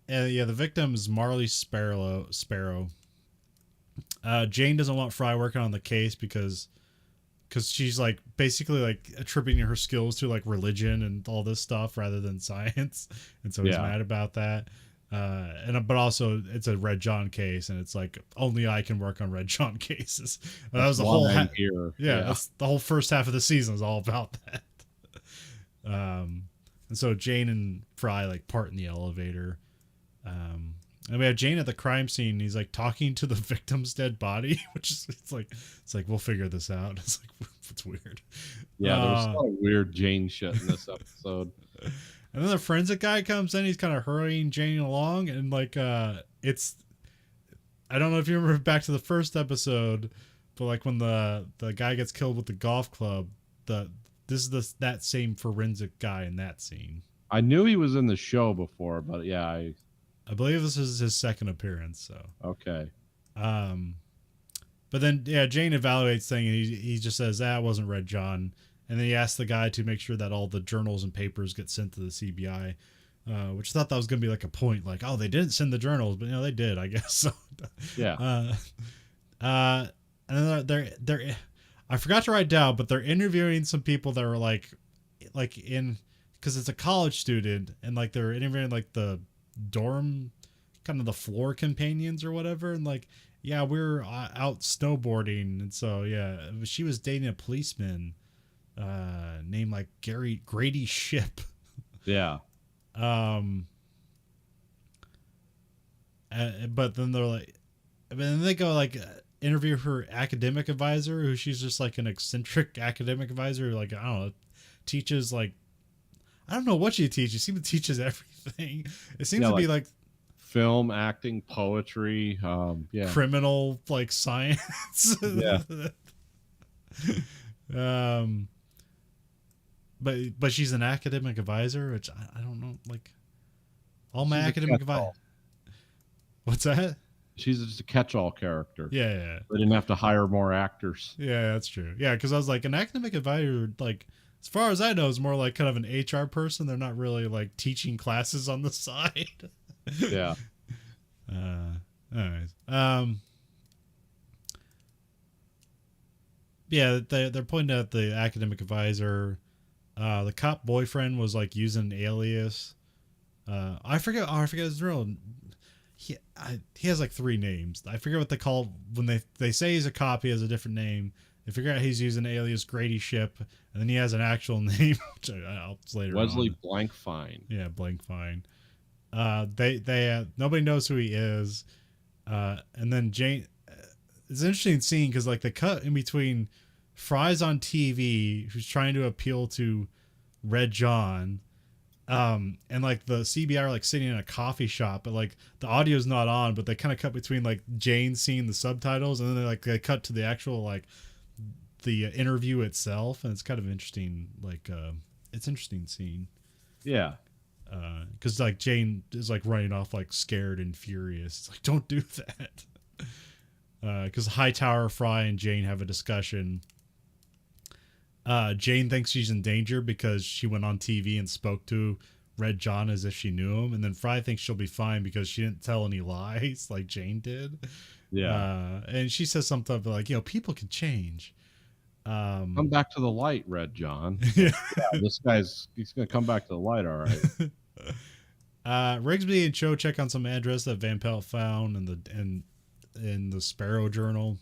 yeah, the victim is Marley Sparrow. Jane doesn't want Fry working on the case because she's like basically like attributing her skills to like religion and all this stuff rather than science, and so he's mad about that. But also it's a Red John case, and it's like only I can work on Red John cases. That was the whole that's the whole first half of the season is all about that. And so Jane and Fry like part in the elevator. And we have Jane at the crime scene. He's like talking to the victim's dead body, which is it's like we'll figure this out. It's like it's weird. Yeah, there's a lot of weird Jane shit in this episode. And then the forensic guy comes in. He's kind of hurrying Jane along, and like it's I don't know if you remember back to the first episode, but like when the guy gets killed with the golf club, this is that same forensic guy in that scene. I knew he was in the show before, but yeah, I believe this is his second appearance. So okay. But then Jane evaluates thing, and he just says that wasn't Red John, and then he asks the guy to make sure that all the journals and papers get sent to the CBI, which I thought that was gonna be like a point, like, oh, they didn't send the journals, but they did, I guess. So yeah. And then they're I forgot to write down, but they're interviewing some people that are like in, because it's a college student, and like they're interviewing like the dorm, kind of the floor companions or whatever, and like we're out snowboarding, and so she was dating a policeman named like Grady Ship. Yeah. But then they're like, and then they go like interview her academic advisor, who she's just like an eccentric academic advisor who, like, I don't know, teaches like, I don't know what she teaches. She seems to teaches everything. It seems to be like film, acting, poetry. Yeah. Criminal like science. Yeah. um, but she's an academic advisor, which I don't know. Like all my She's a academic advice. catch-all. What's that? She's just a catch-all character. Yeah. They didn't have to hire more actors. Yeah, that's true. Yeah, because I was like, an academic advisor, like, as far as I know, is more like kind of an HR person. They're not really like teaching classes on the side. Yeah. Anyways. Yeah, they're pointing at the academic advisor. The cop boyfriend was like using an alias. I forget his real. He has like 3 names. I forget what they call when they say he's a cop. He has a different name. They figure out he's using alias Grady Ship, and then he has an actual name, which I'll later. Wesley on. Blankfein. Yeah, Blankfein. They nobody knows who he is, and then Jane. It's an interesting scene because like they cut in between Fry's on TV, who's trying to appeal to Red John. And like the CBI are like sitting in a coffee shop, but like the audio's not on, but they kind of cut between like Jane seeing the subtitles and then they cut to the actual like the interview itself, and it's kind of interesting. Like it's an interesting scene. Yeah. Because like Jane is like running off like scared and furious. It's like, don't do that. Because Hightower, Fry, and Jane have a discussion. Jane thinks she's in danger because she went on TV and spoke to Red John as if she knew him, and then Fry thinks she'll be fine because she didn't tell any lies like Jane did. Yeah. And she says something like, people can change. Come back to the light, Red John. Yeah. This he's gonna come back to the light, all right. Rigsby and Cho check on some address that Van Pelt found in the Sparrow Journal.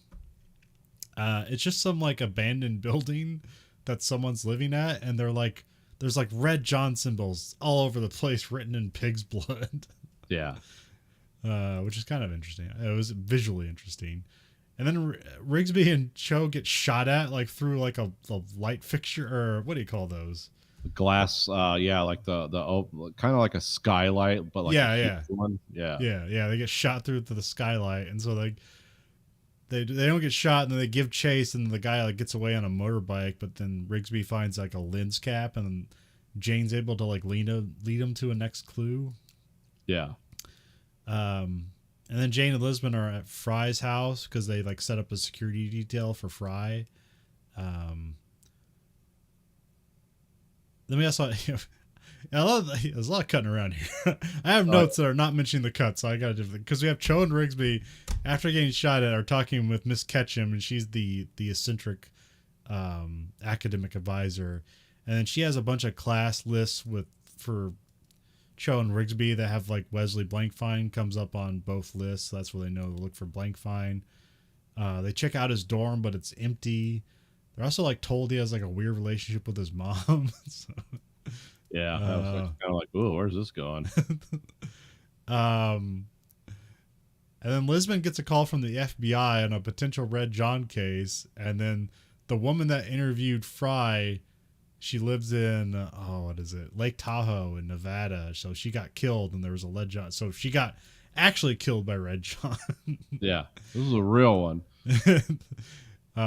It's just some like abandoned building that someone's living at, and there's like Red John symbols all over the place written in pig's blood. Yeah. Which is kind of interesting. It was visually interesting. And then Rigsby and Cho get shot at like through like a light fixture, or what do you call those? Glass, like the kind of like a skylight, but like a huge one. Yeah. They get shot through to the skylight, and so like they don't get shot, and then they give chase, and the guy like gets away on a motorbike, but then Rigsby finds like a lens cap, and Jane's able to like lead him to a next clue. Yeah. And then Jane and Lisbon are at Fry's house because they like set up a security detail for Fry. Then we also, there's a lot of cutting around here. I have notes that are not mentioning the cuts, so I got to do because we have Cho and Rigsby after getting shot at are talking with Miss Ketchum, and she's the eccentric academic advisor, and then she has a bunch of class lists for Cho and Rigsby that have like Wesley Blankfein comes up on both lists. So that's where they know to look for Blankfein. They check out his dorm, but it's empty. They're also like told he has like a weird relationship with his mom. So, yeah, I was kind of like, "Ooh, where's this going?" And then Lisbon gets a call from the FBI on a potential Red John case, and then the woman that interviewed Fry, she lives in what is it, Lake Tahoe in Nevada. So she got killed, and there was a Red John. So she got actually killed by Red John. Yeah, this is a real one.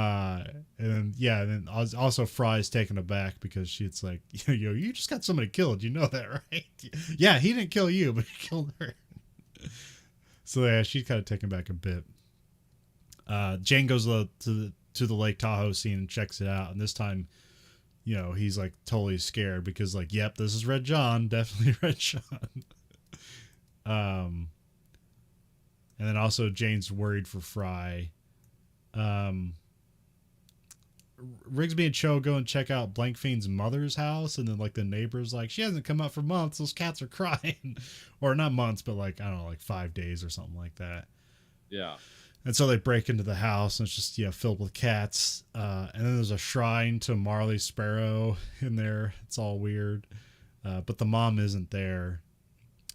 And then also Fry's taken aback because she's like, you just got somebody killed. You know that, right? Yeah, he didn't kill you, but he killed her. So yeah, she's kind of taken back a bit. Jane goes to the Lake Tahoe scene and checks it out, and this time, he's like totally scared because like, yep, this is Red John, definitely Red John. And then also Jane's worried for Fry. Rigsby and Cho go and check out Blankfein's mother's house, and then like the neighbor's like, she hasn't come out for months, those cats are crying. Or not months, but like, I don't know, like 5 days or something like that. Yeah. And so they break into the house, and it's just filled with cats. And then there's a shrine to Marley Sparrow in there. It's all weird. But the mom isn't there.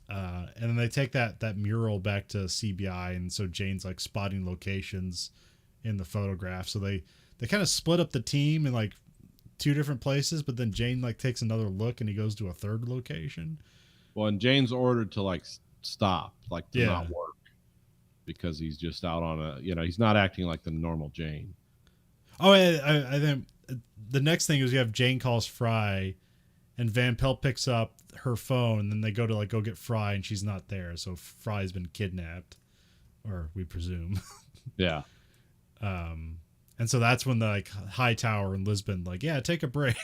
And then they take that mural back to CBI, and so Jane's like spotting locations in the photograph. So they kind of split up the team in like 2 different places, but then Jane like takes another look, and he goes to a third location. Well, and Jane's ordered to like stop, like to not work, because he's just out on a, he's not acting like the normal Jane. Oh, I think the next thing is you have Jane calls Fry, and Van Pelt picks up her phone, and then they go to go get Fry, and she's not there, so Fry's been kidnapped, or we presume. Yeah. And so that's when the Hightower and Lisbon take a break.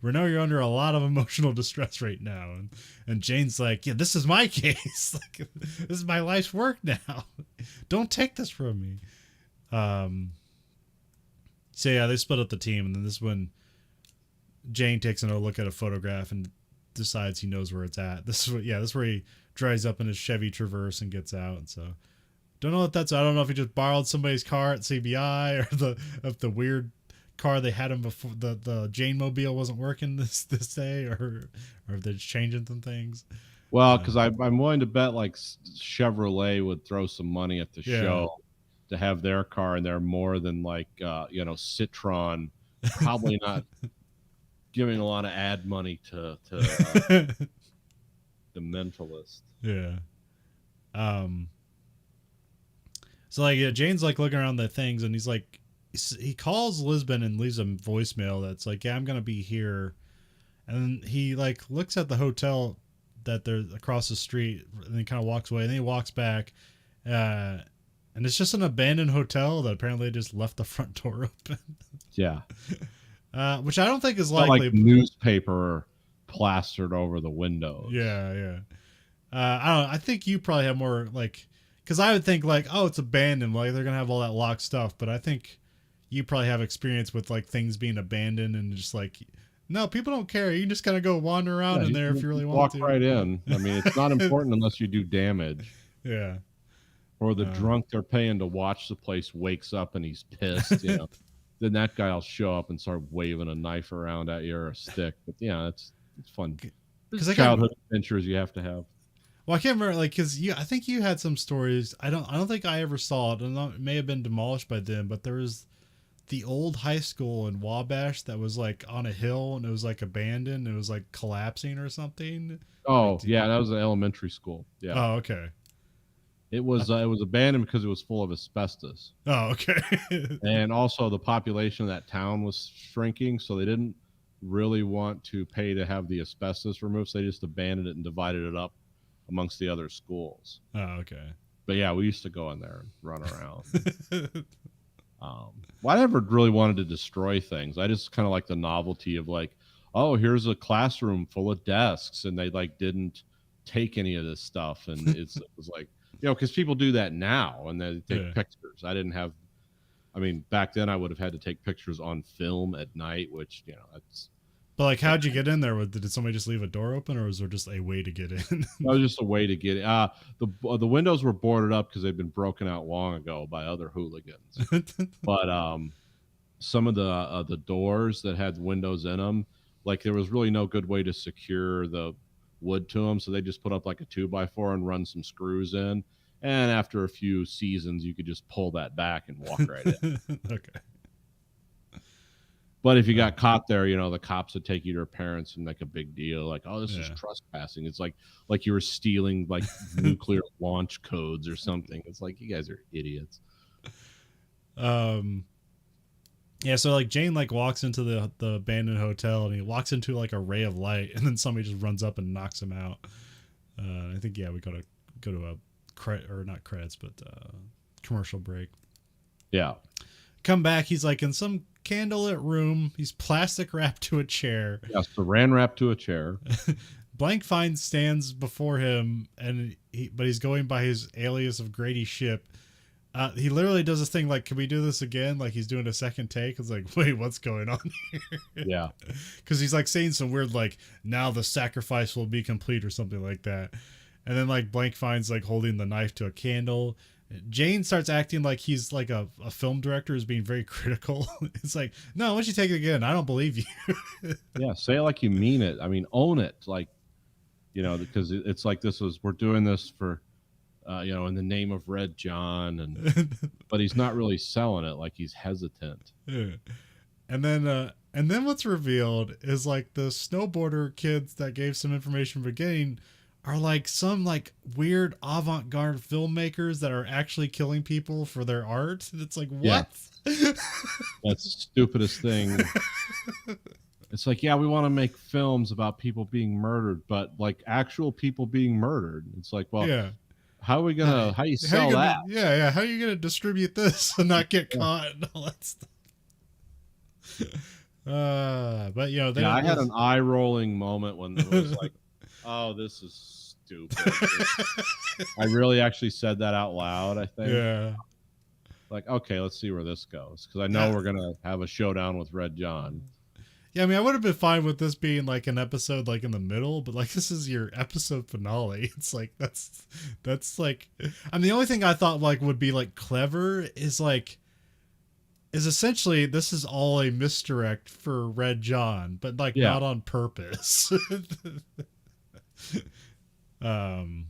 We know you're under a lot of emotional distress right now, and Jane's like, yeah, this is my case. This is my life's work now. Don't take this from me. So yeah, they split up the team, and then this is when Jane takes another look at a photograph and decides he knows where it's at. This is where he drives up in his Chevy Traverse and gets out. And so don't know what that's. I don't know if he just borrowed somebody's car at CBI, or if the weird car they had him before, the Jane Mobile wasn't working this day, or if they're changing some things. Well, because I'm willing to bet Chevrolet would throw some money at the show to have their car in there more than Citron. Probably not giving a lot of ad money to the Mentalist. Yeah. So Jane's looking around the things, and he calls Lisbon and leaves a voicemail that's yeah, I'm gonna be here, and then he looks at the hotel that they're across the street, and he kind of walks away, and then he walks back, and it's just an abandoned hotel that apparently just left the front door open. Yeah. Which I don't think is likely. Like newspaper plastered over the windows. Yeah. I don't know. I think you probably have more because I would think oh, it's abandoned, they're gonna have all that locked stuff, but I think you probably have experience with things being abandoned and just no, people don't care. You just kind of go wander around in there if you really want to. Walk right in. I mean, it's not important unless you do damage. Yeah. Or the drunk they're paying to watch the place wakes up and he's pissed. Then that guy will show up and start waving a knife around at you or a stick. But it's fun. Because childhood adventures you have to have. Well, I can't remember because I think you had some stories. I don't think I ever saw it, and it may have been demolished by then. But there was the old high school in Wabash that was on a hill, and it was abandoned. And it was collapsing or something. Oh yeah, that was an elementary school. Yeah. Oh okay. It was abandoned because it was full of asbestos. Oh okay. And also the population of that town was shrinking, so they didn't really want to pay to have the asbestos removed. So they just abandoned it and divided it up amongst the other schools. Oh okay. But yeah, we used to go in there and run around. Well, I never really wanted to destroy things. I just kind of like the novelty of oh, here's a classroom full of desks, and they take take any of this stuff, and it was because people do that now, and they take pictures. Back then I would have had to take pictures on film at night, which that's. But how'd you get in there? Did somebody just leave a door open, or was there just a way to get in? That was just a way to get in. The windows were boarded up because they'd been broken out long ago by other hooligans. But some of the doors that had windows in them, there was really no good way to secure the wood to them, so they just put up a 2x4 and run some screws in. And after a few seasons, you could just pull that back and walk right in. Okay. But if you got caught there, the cops would take you to your parents and make a big deal. Oh, this is trespassing. It's like you were stealing nuclear launch codes or something. It's you guys are idiots. Yeah, so Jane walks into the abandoned hotel, and he walks into a ray of light, and then somebody just runs up and knocks him out. I think we gotta go to a not credits, but commercial break. Yeah. Come back, he's in some candlelit room. He's plastic wrapped to a chair. Yeah, saran wrapped to a chair. Blank finds stands before him, but he's going by his alias of Grady Ship. He literally does this thing can we do this again? He's doing a second take. It's wait, what's going on here? Yeah. Because he's saying some weird now the sacrifice will be complete or something like that. And then Blank finds holding the knife to a candle. Jane starts acting like he's a film director is being very critical. It's no, why don't you take it again? I don't believe you. Yeah, say it like you mean it. Own it. Because it's we're doing this for in the name of Red John, but he's not really selling it. He's hesitant. Yeah. And then what's revealed is the snowboarder kids that gave some information for getting are like some like weird avant-garde filmmakers that are actually killing people for their art. It's like, Yeah, what? that's the stupidest thing. It's like, yeah, we want to make films about people being murdered, but like actual people being murdered. It's like, well, Yeah. how do you How you sell gonna that? yeah, how you gonna distribute this and not get caught and all that stuff? But you know, Yeah, then I it had was an eye rolling moment when it was like, oh, this is stupid. I really actually said that out loud, I think. yeah. Like, okay, let's see where this goes. Because I know Yeah. we're gonna have a showdown with Red John. Yeah, I mean, I would have been fine with this being like an episode like in the middle, but like this is your episode finale. It's like that's like, I mean, the only thing I thought like would be like clever is essentially this is all a misdirect for Red John, but like Yeah. not on purpose. um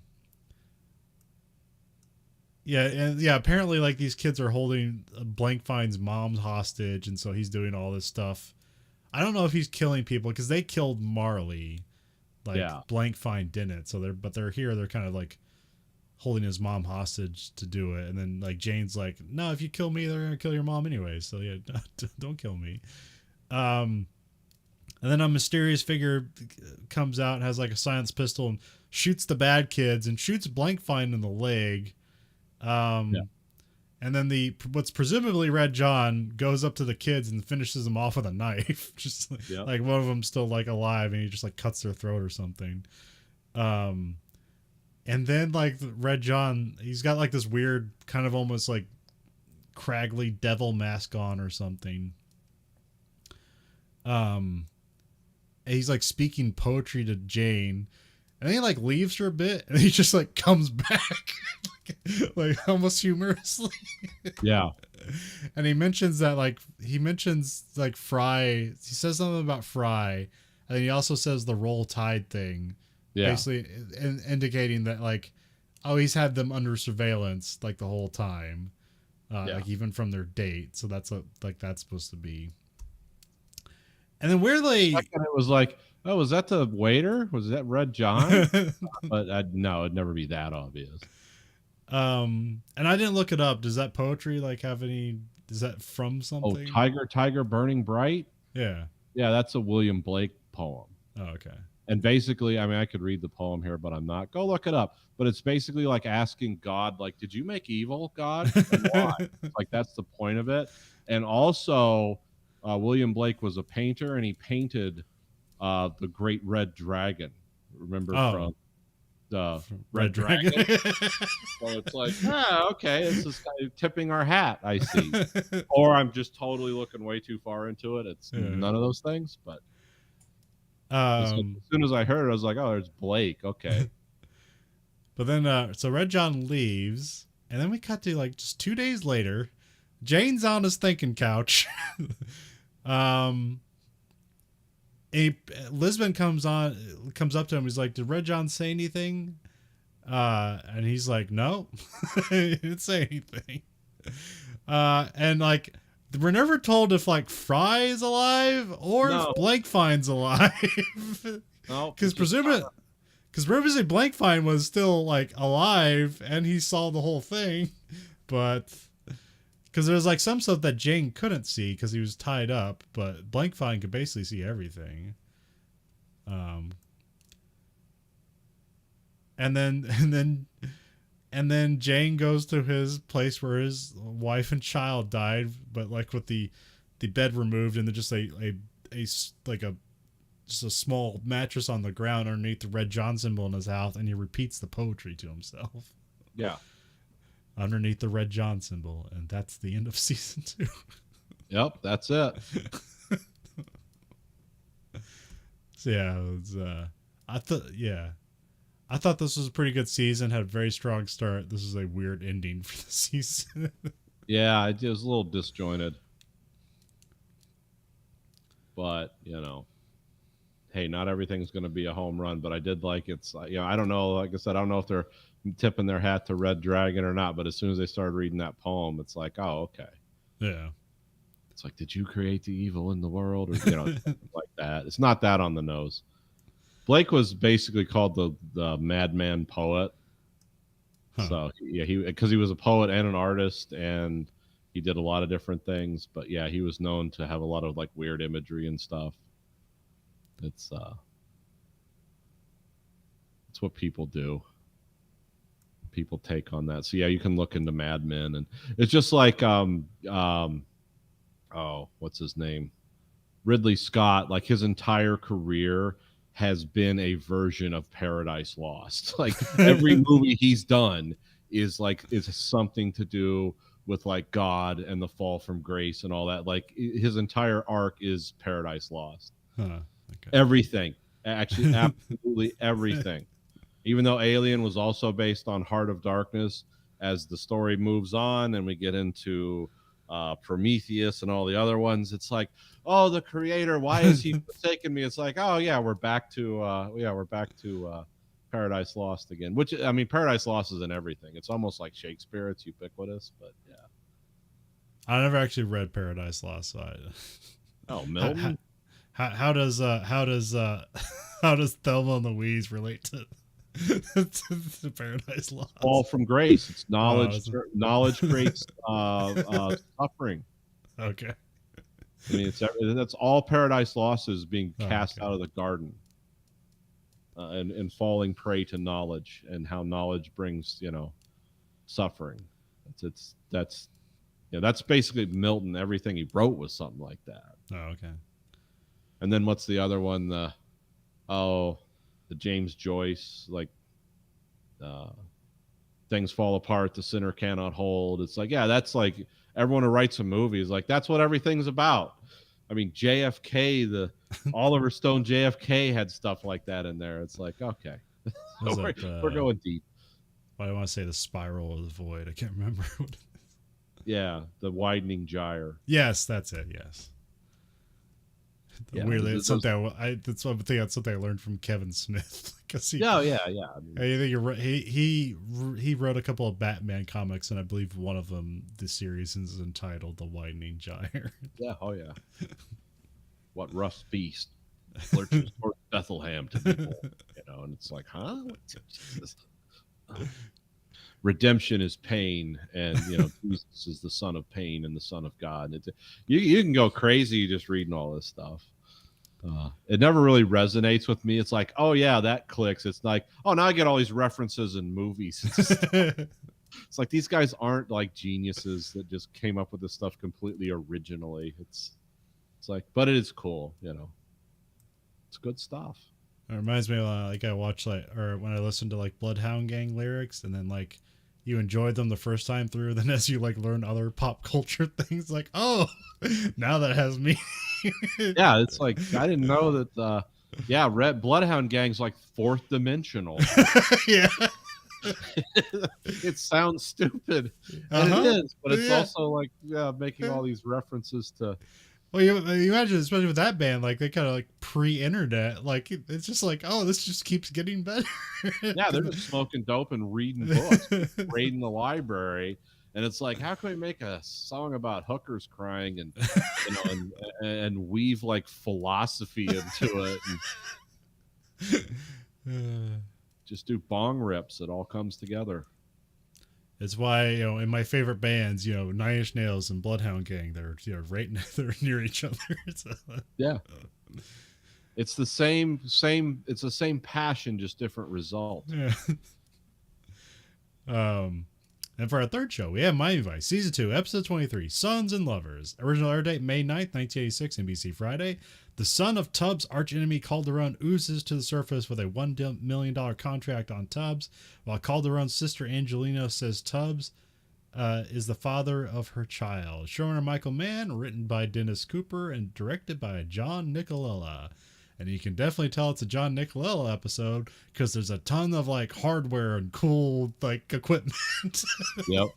yeah, and yeah, apparently like these kids are holding Blank Fine's mom hostage, and so he's doing all this stuff. I don't know if he's killing people because they killed Marley. Like Yeah. Blank Fine didn't. So they're here. They're kind of like holding his mom hostage to do it. And then like Jane's like, no, if you kill me, they're gonna kill your mom anyway. So yeah, don't kill me. And then a mysterious figure comes out and has like a silenced pistol and shoots the bad kids and shoots Blank Fine in the leg. Yeah. And then what's presumably Red John goes up to the kids and finishes them off with a knife. Just Yeah. like one of them still like alive, and he just like cuts their throat or something. And then like Red John, he's got like this weird kind of almost like craggly devil mask on or something. And he's like speaking poetry to Jane, and then he like leaves for a bit, and he just like comes back. Like almost humorously. Yeah. And he mentions Fry. He says something about Fry, and then he also says the roll tide thing, Yeah. basically indicating that like, oh, he's had them under surveillance like the whole time, like even from their date. So that's what like that's supposed to be. And then weirdly, It was like, oh, was that the waiter? Was that Red John? But no, it'd never be that obvious. And I didn't look it up. Does that poetry like have any? Is that from Oh, something? Tiger Burning Bright? Yeah. Yeah, that's a William Blake poem. Oh, okay. And basically, I mean, I could read the poem here, but I'm not. Go look it up. But it's basically like asking God, like, did you make evil, God? And why? Like, that's the point of it. And also, William Blake was a painter, and he painted the Great Red Dragon. Remember from the Red Dragon? So it's like, okay, this is kind of tipping our hat, I see. Or I'm just totally looking way too far into it. It's none of those things, but as soon as I heard it, I was like, oh, there's Blake. Okay. But then, so Red John leaves, and then we cut to like just 2 days later. Jane's on his thinking couch. Lisbon comes up to him. He's like, "Did Red John say anything?" And he's like, "No, he didn't say anything." And like, we're never told if like Fry is alive or if Blank Fine's alive. No, because presumably Blank Fine was still like alive and he saw the whole thing, but because there's like some stuff that Jane couldn't see because he was tied up, but Blank Fine could basically see everything. And then Jane goes to his place where his wife and child died, but like with the bed removed and then just a small mattress on the ground underneath the Red John symbol in his house, and he repeats the poetry to himself. Yeah. Underneath the Red John symbol, and that's the end of season 2. Yep, that's it. So yeah, it was, I thought this was a pretty good season. Had a very strong start. This is a weird ending for the season. Yeah, it was a little disjointed, but hey, not everything's going to be a home run. But I did like it's. I don't know. Like I said, I don't know if they're tipping their hat to Red Dragon or not. But as soon as they started reading that poem, it's like, oh, okay. Yeah. It's like, did you create the evil in the world, or like that? It's not that on the nose, Blake was basically called the madman poet. Huh. So yeah, because he was a poet and an artist, and he did a lot of different things. But yeah, he was known to have a lot of like weird imagery and stuff. It's what people do. People take on that. So yeah, you can look into Mad Men, and it's just like what's his name? Ridley Scott. Like his entire career has been a version of Paradise Lost. Like every movie he's done is something to do with like God and the fall from grace and all that. Like his entire arc is Paradise Lost. Huh. Okay. Everything, actually, absolutely everything. Even though Alien was also based on Heart of Darkness, as the story moves on and we get into Prometheus and all the other ones, it's like, oh, the creator, why is he forsaken me? It's like, oh yeah, we're back to Paradise Lost again. Which, I mean, Paradise Lost is in everything. It's almost like Shakespeare. It's ubiquitous, but yeah. I never actually read Paradise Lost, so Oh, Milton. How does Thelma and Louise relate to Paradise Lost? Fall from grace. It's knowledge. Knowledge creates suffering. Okay. I mean, that's all Paradise Lost is, being cast out of the garden, and falling prey to knowledge, and how knowledge brings suffering. That's basically Milton. Everything he wrote was something like that. Oh, okay. And then what's the other one? The James Joyce, like things fall apart, the sinner cannot hold. It's like, yeah, that's like everyone who writes a movie is like, that's what everything's about. I mean, JFK, the Oliver Stone JFK had stuff like that in there. It's like, okay, we're going deep. Why do I want to say the spiral of the void? I can't remember. Yeah, the widening gyre. Yes, that's it. Yes. Weirdly, it's something that's one thing. That's something I learned from Kevin Smith. Yeah. I think you're right. He wrote a couple of Batman comics, and I believe one of them, the series, is entitled "The Widening Gyre." Yeah. Oh yeah. What rough beast lurches towards Bethlehem to be born? And it's like, huh? Jesus. Redemption is pain, and Jesus is the son of pain and the son of God. You can go crazy just reading all this stuff. It never really resonates with me. It's like, oh yeah, that clicks. It's like, oh, now I get all these references in movies. It's like these guys aren't like geniuses that just came up with this stuff completely originally. It's like, but it is cool. It's good stuff. It reminds me of like I watch or when I listen to like Bloodhound Gang lyrics, and then like you enjoy them the first time through, then as you like learn other pop culture things, like, oh, now that has me. Yeah, it's like I didn't know that. Red Bloodhound Gang's like fourth dimensional. Yeah. It sounds stupid, and it is, but it's also like making all these references to. Well, you imagine, especially with that band, like they kind of like pre-internet, like it's just like, oh, this just keeps getting better. Yeah, they're just smoking dope and reading books, raiding the library, and it's like, how can we make a song about hookers crying and and weave like philosophy into it, and just do bong rips? It all comes together. It's why, in my favorite bands, Nine Inch Nails and Bloodhound Gang, they're they're near each other. So. Yeah. It's the same it's the same passion, just different result. Yeah. And for our third show, we have Miami Vice Season 2, Episode 23, Sons and Lovers. Original air date May 9th, 1986, NBC Friday. The son of Tubbs' archenemy Calderon oozes to the surface with a $1 million contract on Tubbs, while Calderon's sister Angelina says Tubbs is the father of her child. Showrunner Michael Mann, written by Dennis Cooper, and directed by John Nicolella. And you can definitely tell it's a John Nicolella episode because there's a ton of like hardware and cool like equipment. Yep.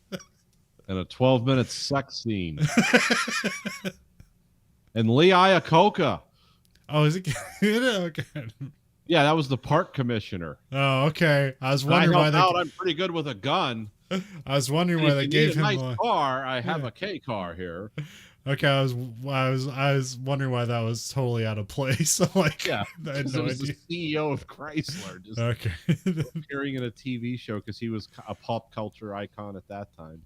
And a 12-minute sex scene. And Lee Iacocca. Oh, is it? Okay. Yeah, that was the park commissioner. Oh, okay. I was wondering why I'm pretty good with a gun. I was wondering why they gave him a nice car. I have a K car here. Okay, I was wondering why that was totally out of place. I'm like, Yeah, I had because no it was idea. the CEO of Chrysler just Okay. appearing in a TV show because he was a pop culture icon at that time.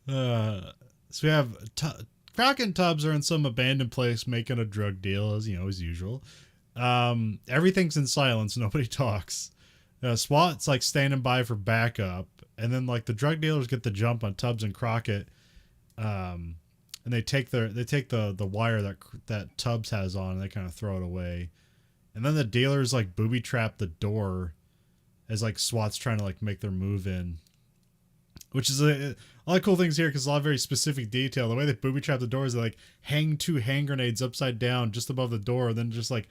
So we have Crockett and Tubbs are in some abandoned place making a drug deal, as as usual. Everything's in silence. Nobody talks. SWAT's like standing by for backup, and then like the drug dealers get the jump on Tubbs and Crockett, and they take the wire that Tubbs has on, and they kind of throw it away, and then the dealers like booby trap the door as like SWAT's trying to like make their move in, which is a lot of cool things here because a lot of very specific detail. The way they booby trap the door is they like hang two hand grenades upside down just above the door, and then just like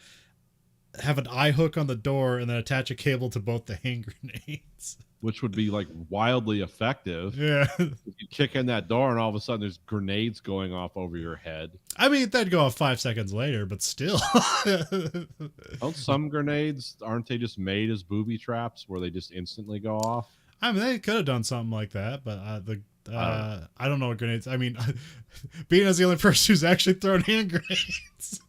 have an eye hook on the door and then attach a cable to both the hand grenades. Which would be like wildly effective. Yeah. You kick in that door and all of a sudden there's grenades going off over your head. I mean, that'd go off 5 seconds later, but still. Don't some grenades, aren't they just made as booby traps where they just instantly go off? I mean, they could have done something like that, but I don't know what grenades. I mean, being as the only person who's actually thrown hand grenades,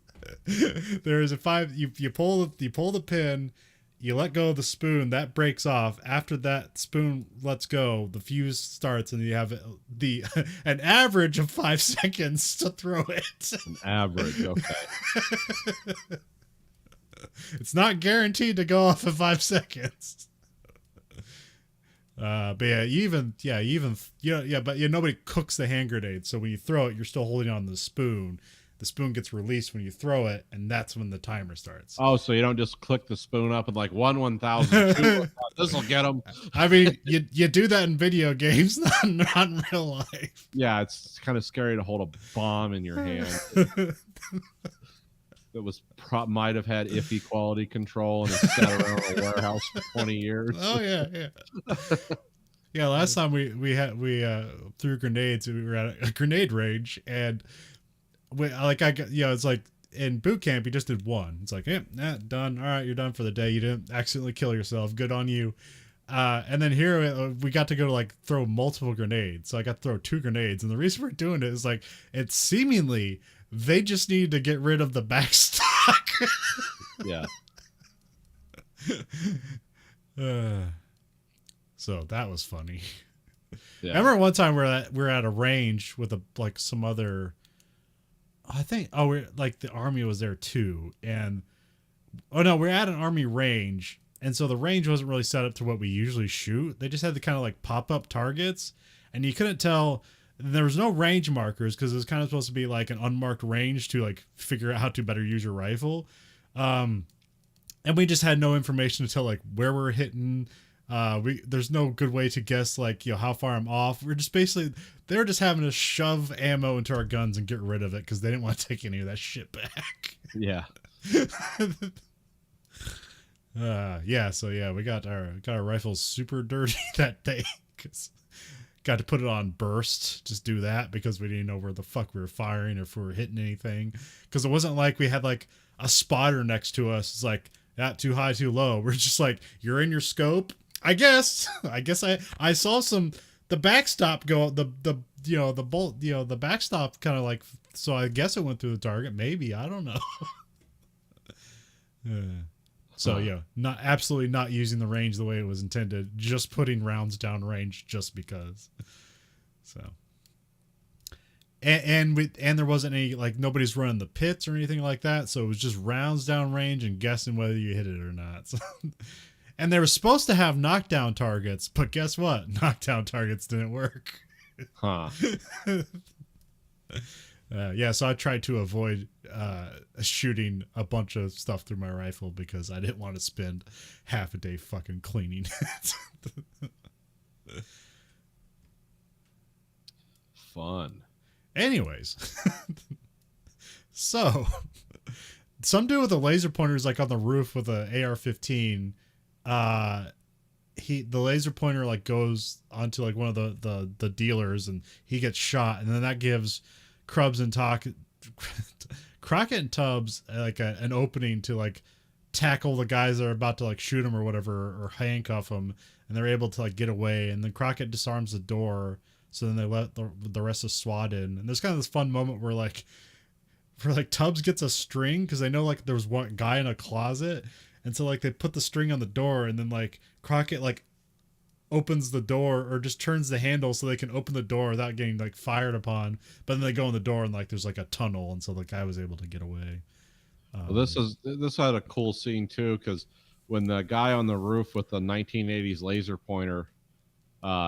there is a five. You pull the pin, you let go of the spoon, that breaks off. After that spoon lets go, the fuse starts, and you have an average of 5 seconds to throw it. An average, okay. It's not guaranteed to go off in 5 seconds. But nobody cooks the hand grenade. So when you throw it, you're still holding on the spoon. The spoon gets released when you throw it, and that's when the timer starts. Oh, so you don't just click the spoon up and like 1/1000. This will get them. I mean, you do that in video games, not in real life. Yeah, it's kind of scary to hold a bomb in your hand. That might have had iffy quality control and it's sat around a warehouse for 20 years. Oh yeah. Yeah, last time we threw grenades, we were at a grenade range, and it's like in boot camp you just did one. It's like, done. All right, you're done for the day. You didn't accidentally kill yourself. Good on you. And then here we got to go to like throw multiple grenades. So I got to throw 2 grenades, and the reason we're doing it is like it's seemingly they just need to get rid of the backstock. Yeah. So that was funny. Yeah. I remember one time we're at a range with some other. We're like the army was there too, and we're at an army range, and so the range wasn't really set up to what we usually shoot. They just had the kind of like pop up targets, and you couldn't tell. There was no range markers because it was kind of supposed to be like an unmarked range to like figure out how to better use your rifle. And we just had no information to tell like where we're hitting. There's no good way to guess like how far I'm off. We're just basically they're just having to shove ammo into our guns and get rid of it because they didn't want to take any of that shit back. Yeah. We got our rifles super dirty that day because got to put it on burst, just do that because we didn't know where the fuck we were firing or if we were hitting anything, because it wasn't like we had like a spotter next to us. It's like that too high, too low. We're just like, you're in your scope. I guess I saw the backstop go, the bolt, the backstop kind of like, so I guess it went through the target. Maybe, I don't know. So absolutely not using the range the way it was intended, just putting rounds down range just because. So. And there wasn't any, like, nobody's running the pits or anything like that, so it was just rounds down range and guessing whether you hit it or not. So, and they were supposed to have knockdown targets, but guess what? Knockdown targets didn't work. Huh. So I tried to avoid shooting a bunch of stuff through my rifle because I didn't want to spend half a day fucking cleaning it. Fun. Anyways, so some dude with a laser pointer is like on the roof with an AR-15. The laser pointer like goes onto like one of the dealers, and he gets shot, and then that gives Crockett and Tubbs like an opening to like tackle the guys that are about to like shoot him or whatever, or handcuff him, and they're able to like get away. And then Crockett disarms the door So then they let the rest of SWAT in, and there's kind of this fun moment where Tubbs gets a string because they know like there was one guy in a closet, and so like they put the string on the door, and then like Crockett like opens the door or just turns the handle so they can open the door without getting like fired upon. But then they go in the door and like there's like a tunnel, and so the guy was able to get away. Well, this had a cool scene too, because when the guy on the roof with the 1980s laser pointer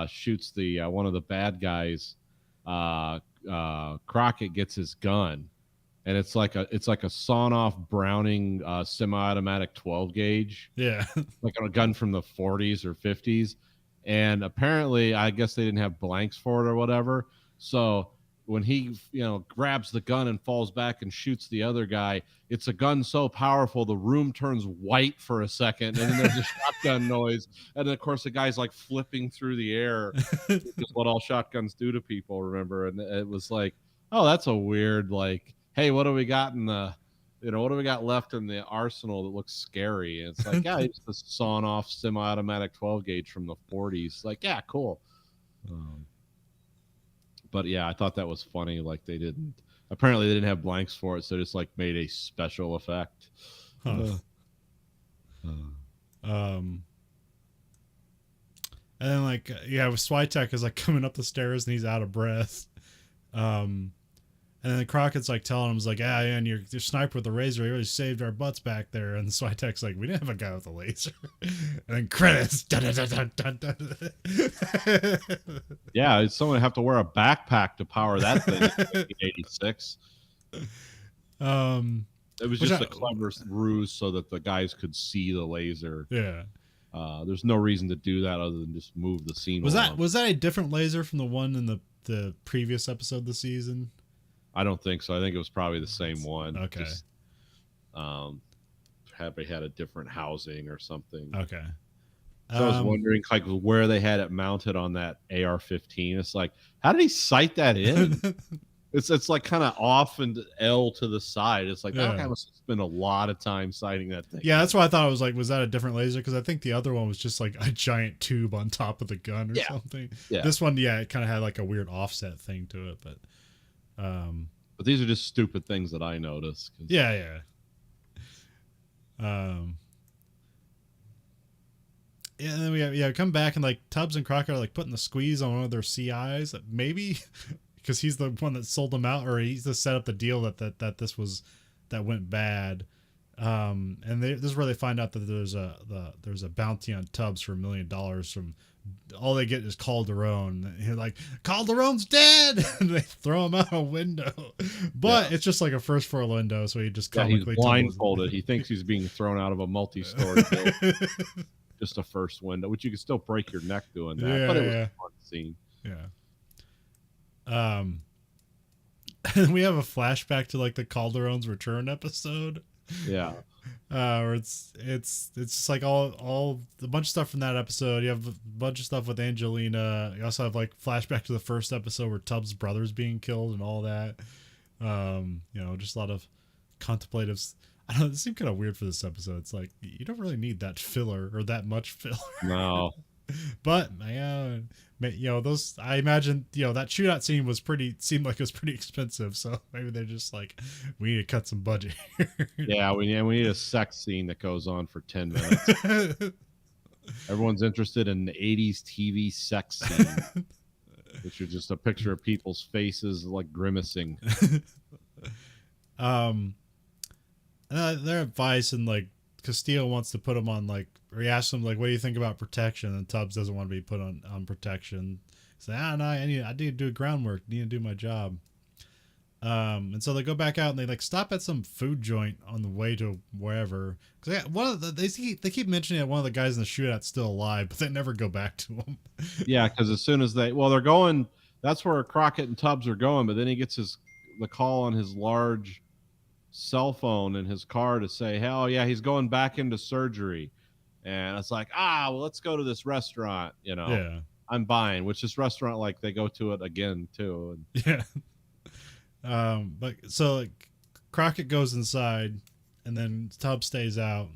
shoots the one of the bad guys, Crockett gets his gun, and it's like a sawn-off Browning semi-automatic 12 gauge, Yeah. like a gun from the 40s or 50s. And apparently, I guess they didn't have blanks for it or whatever. So when he, grabs the gun and falls back and shoots the other guy, it's a gun so powerful the room turns white for a second, and then there's a shotgun noise, and then of course the guy's like flipping through the air, which is what all shotguns do to people. Remember? And it was like, oh, that's a weird like, hey, what do we got in the what do we got left in the arsenal that looks scary? And it's like, yeah, it's the sawn off semi-automatic 12 gauge from the 40s. Like, yeah, cool. But yeah, I thought that was funny. Like apparently they didn't have blanks for it, so just like made a special effect. Huh. And then like Switek is like coming up the stairs and he's out of breath. And then Crockett's like telling him, like, and your sniper with the razor, he really saved our butts back there. And Switek's like, we didn't have a guy with a laser. And then credits. Dun, dun, dun, dun, dun, dun. Yeah, someone have to wear a backpack to power that thing in 1986. It was just a clever ruse so that the guys could see the laser. Yeah. There's no reason to do that other than just move the scene. Was that a different laser from the one in the previous episode of the season? I don't think so. I think it was probably the same one. Okay. Just, probably had a different housing or something. Okay. So I was wondering like where they had it mounted on that AR-15. It's like, how did he sight that in? It's like kind of off and L to the side. It's like, that guy must have spent a lot of time sighting that thing. Yeah, that's why I thought it was like, was that a different laser? Because I think the other one was just like a giant tube on top of the gun or something. Yeah. This one, it kind of had like a weird offset thing to it, but these are just stupid things that I noticed. Yeah. And then we come back and like Tubbs and Crockett are like putting the squeeze on one of their CIs, maybe because he's the one that sold them out, or he's the set up the deal that went bad. And this is where they find out that there's a bounty on Tubbs for $1 million from. All they get is Calderon. You're like, Calderon's dead, and they throw him out a window. But it's just like a first floor window, so he just he's blindfolded. He thinks he's being thrown out of a multi-story building. Just a first window, which you could still break your neck doing that. But it was a fun scene. Yeah. And we have a flashback to like the Calderon's return episode. Yeah. Where it's just like all a bunch of stuff from that episode. You have a bunch of stuff with Angelina. You also have like flashback to the first episode where Tubbs' brother's being killed and all that. Just a lot of contemplative. I don't know. It seemed kind of weird for this episode. It's like you don't really need that filler or that much filler. No. But those, I imagine, that shootout scene seemed like it was pretty expensive. So maybe they're just like, we need to cut some budget here. Yeah, we need a sex scene that goes on for 10 minutes. Everyone's interested in the 80s TV sex scene, which is just a picture of people's faces like grimacing. Their advice, and like Castillo wants to put him on like, or he asks him like, what do you think about protection? And Tubbs doesn't want to be put on protection. He's like, no, I need to do groundwork. I need to do my job. And so they go back out and they like stop at some food joint on the way to wherever. Cause they keep mentioning that one of the guys in the shootout's still alive, but they never go back to him. Yeah, because as soon as they're going, that's where Crockett and Tubbs are going. But then he gets the call on his large cell phone in his car to say, hell yeah, he's going back into surgery. And it's like, let's go to this restaurant, Yeah. I'm buying, which this restaurant, like they go to it again too. Yeah. But so like Crockett goes inside and then Tubbs stays out.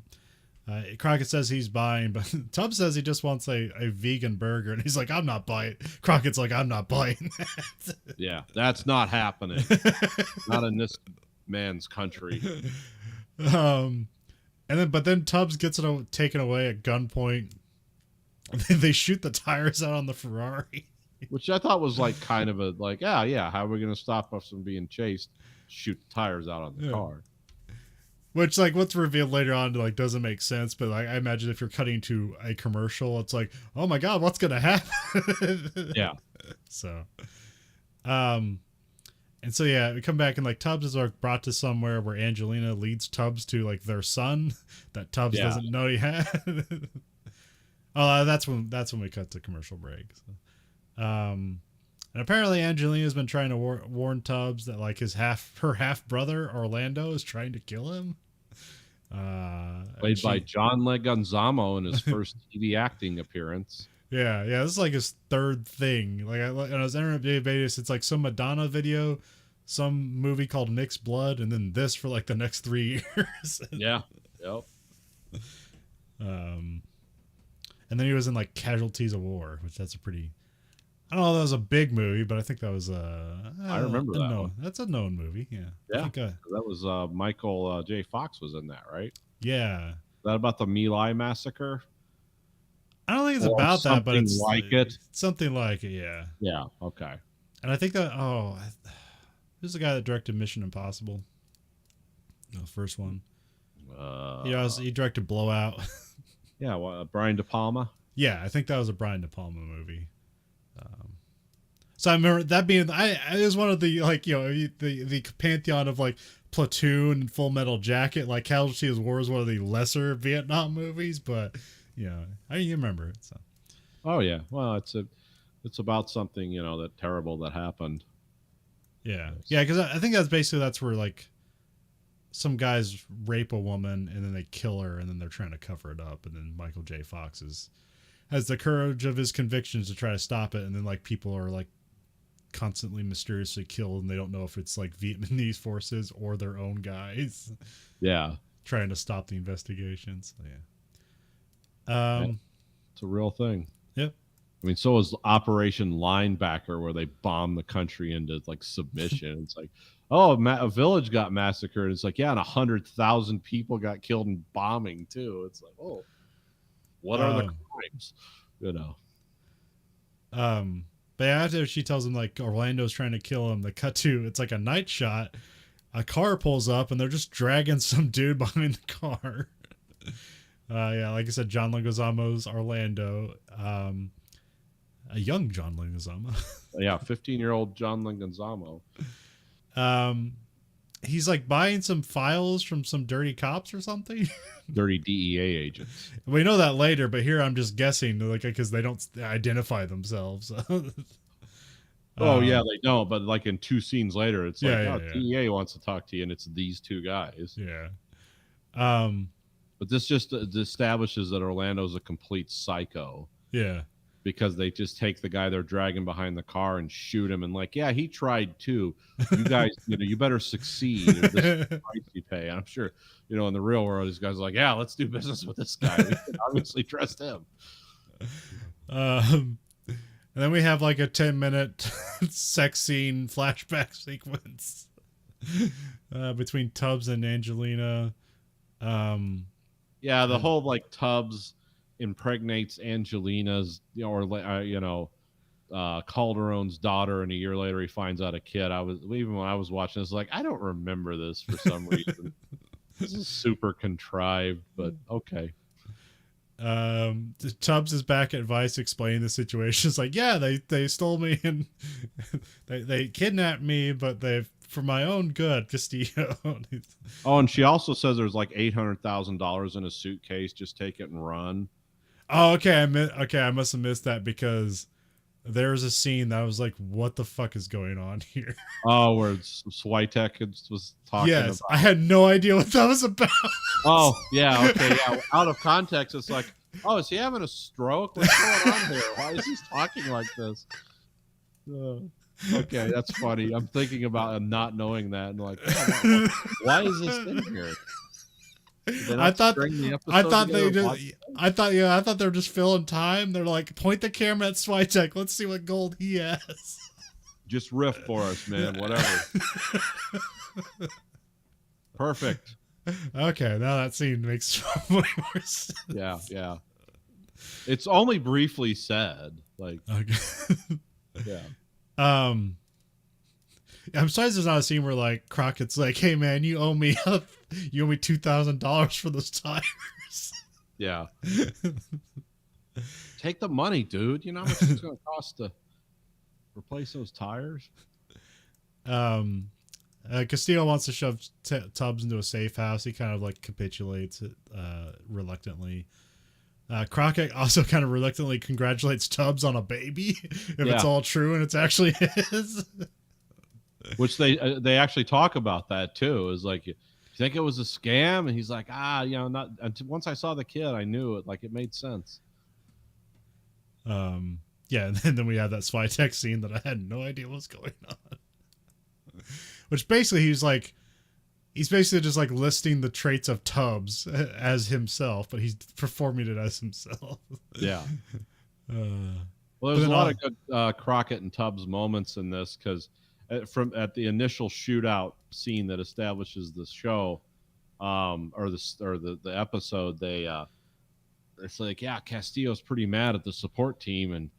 Crockett says he's buying, but Tubbs says he just wants a vegan burger, and he's like, I'm not buying. Crockett's like, I'm not buying that. Yeah, that's not happening. Not in this man's country. And then Tubbs gets it taken away at gunpoint. They shoot the tires out on the Ferrari, which I thought was like kind of a like, yeah, how are we going to stop us from being chased? Shoot the tires out on the car. Which, like, what's revealed later on, like, doesn't make sense. But like, I imagine if you're cutting to a commercial, it's like, oh my god, what's gonna happen? Yeah. So, and so yeah, we come back and like Tubbs is like brought to somewhere where Angelina leads Tubbs to like their son that Tubbs doesn't know he had. Oh, that's when we cut to commercial break. So, and apparently Angelina's been trying to warn Tubbs that like her half brother Orlando is trying to kill him. Played by John Leguizamo in his first TV acting appearance. Yeah, this is like his third thing. Like on his internet database, it's like some Madonna video, some movie called Mixed Blood, and then this for like the next 3 years. Yeah. Yep. And then he was in like Casualties of War, which that's a pretty. I don't know if that was a big movie, but I think that was I remember that one. That's a known movie. Yeah. Yeah. I think, that was Michael J. Fox was in that, right? Yeah. Is that about the My Lai massacre? I don't think it's about that, but it's like it. Something like it, yeah. Yeah. Okay. And I think that who's the guy that directed Mission Impossible? The first one. He directed Blowout. Yeah. Brian De Palma. Yeah, I think that was a Brian De Palma movie. So I remember that being it was one of the like the pantheon of like Platoon and Full Metal Jacket. Like Casualties of War is one of the lesser Vietnam movies, but I remember it. So. Oh yeah, well it's about something that terrible that happened. Yeah, because I think that's where like some guys rape a woman and then they kill her and then they're trying to cover it up, and then Michael J. Fox has the courage of his convictions to try to stop it, and then like people are like constantly mysteriously killed and they don't know if it's like Vietnamese forces or their own guys. Yeah, trying to stop the investigations. So, yeah. It's a real thing. Yep. I mean, so is Operation Linebacker, where they bomb the country into like submission. It's like, oh, a village got massacred. It's like, yeah, and 100,000 people got killed in bombing too. It's like, oh, what are the crimes? But after she tells him like Orlando's trying to kill him, they cut to it's like a night shot. A car pulls up and they're just dragging some dude behind the car. Like I said, John Leguizamo's Orlando, a young John Leguizamo. Yeah, 15-year-old John Leguizamo. He's like buying some files from some dirty cops or something. Dirty DEA agents. We know that later, but here I'm just guessing, like, because they don't identify themselves. Yeah, they don't. But like in 2 scenes later, it's like, DEA wants to talk to you, and it's these 2 guys. Yeah. But this just establishes that Orlando's a complete psycho. Yeah. Because they just take the guy they're dragging behind the car and shoot him, and like, yeah, he tried too. You guys, you better succeed. This is the price you pay. And I'm sure, in the real world, these guys are like, yeah, let's do business with this guy. We can obviously trust him. And then we have like a 10-minute sex scene flashback sequence between Tubbs and Angelina. Yeah, the whole like Tubbs impregnates Angelina's, Calderon's daughter, and a year later he finds out a kid. Even when I was watching this, like, I don't remember this for some reason. This is super contrived, but okay. Tubbs is back at Vice explaining the situation. It's like, yeah, they stole me and they kidnapped me, but for my own good, Castillo. Oh, and she also says there's like $800,000 in a suitcase. Just take it and run. Oh, okay. I must have missed that because there's a scene that I was like, what the fuck is going on here? Oh, where Switek was talking about. I had no idea what that was about. Oh, yeah, okay, yeah. Out of context, it's like, oh, is he having a stroke? What's going on here? Why is he talking like this? Okay, that's funny. I'm thinking about not knowing that and like, why is this in here? Did they I not thought string the I episode thought they together? just I thought they were just filling time. They're like, point the camera at Switek. Let's see what gold he has. Just riff for us, man. Whatever. Perfect. Okay, now that scene makes way more sense. Yeah. It's only briefly said. Like, Okay. yeah. I'm surprised there's not a scene where like Crockett's like, "Hey man, you owe me $2,000 for those tires." Yeah. Take the money, dude. You know how much it's going to cost to replace those tires? Castillo wants to shove Tubbs into a safe house. He kind of like capitulates it reluctantly. Crockett also kind of reluctantly congratulates Tubbs on a baby if it's all true and it's actually his. Which they actually talk about that too. Is like, you think it was a scam? And he's like, not. Once I saw the kid, I knew it. Like, it made sense. Yeah, and then we have that Switek scene that I had no idea what was going on. Which basically he's basically just like listing the traits of Tubbs as himself, but he's performing it as himself. Yeah. Well, there's a lot of good Crockett and Tubbs moments in this, because at the initial shootout scene that establishes the show, or the episode, it's like, yeah, Castillo's pretty mad at the support team,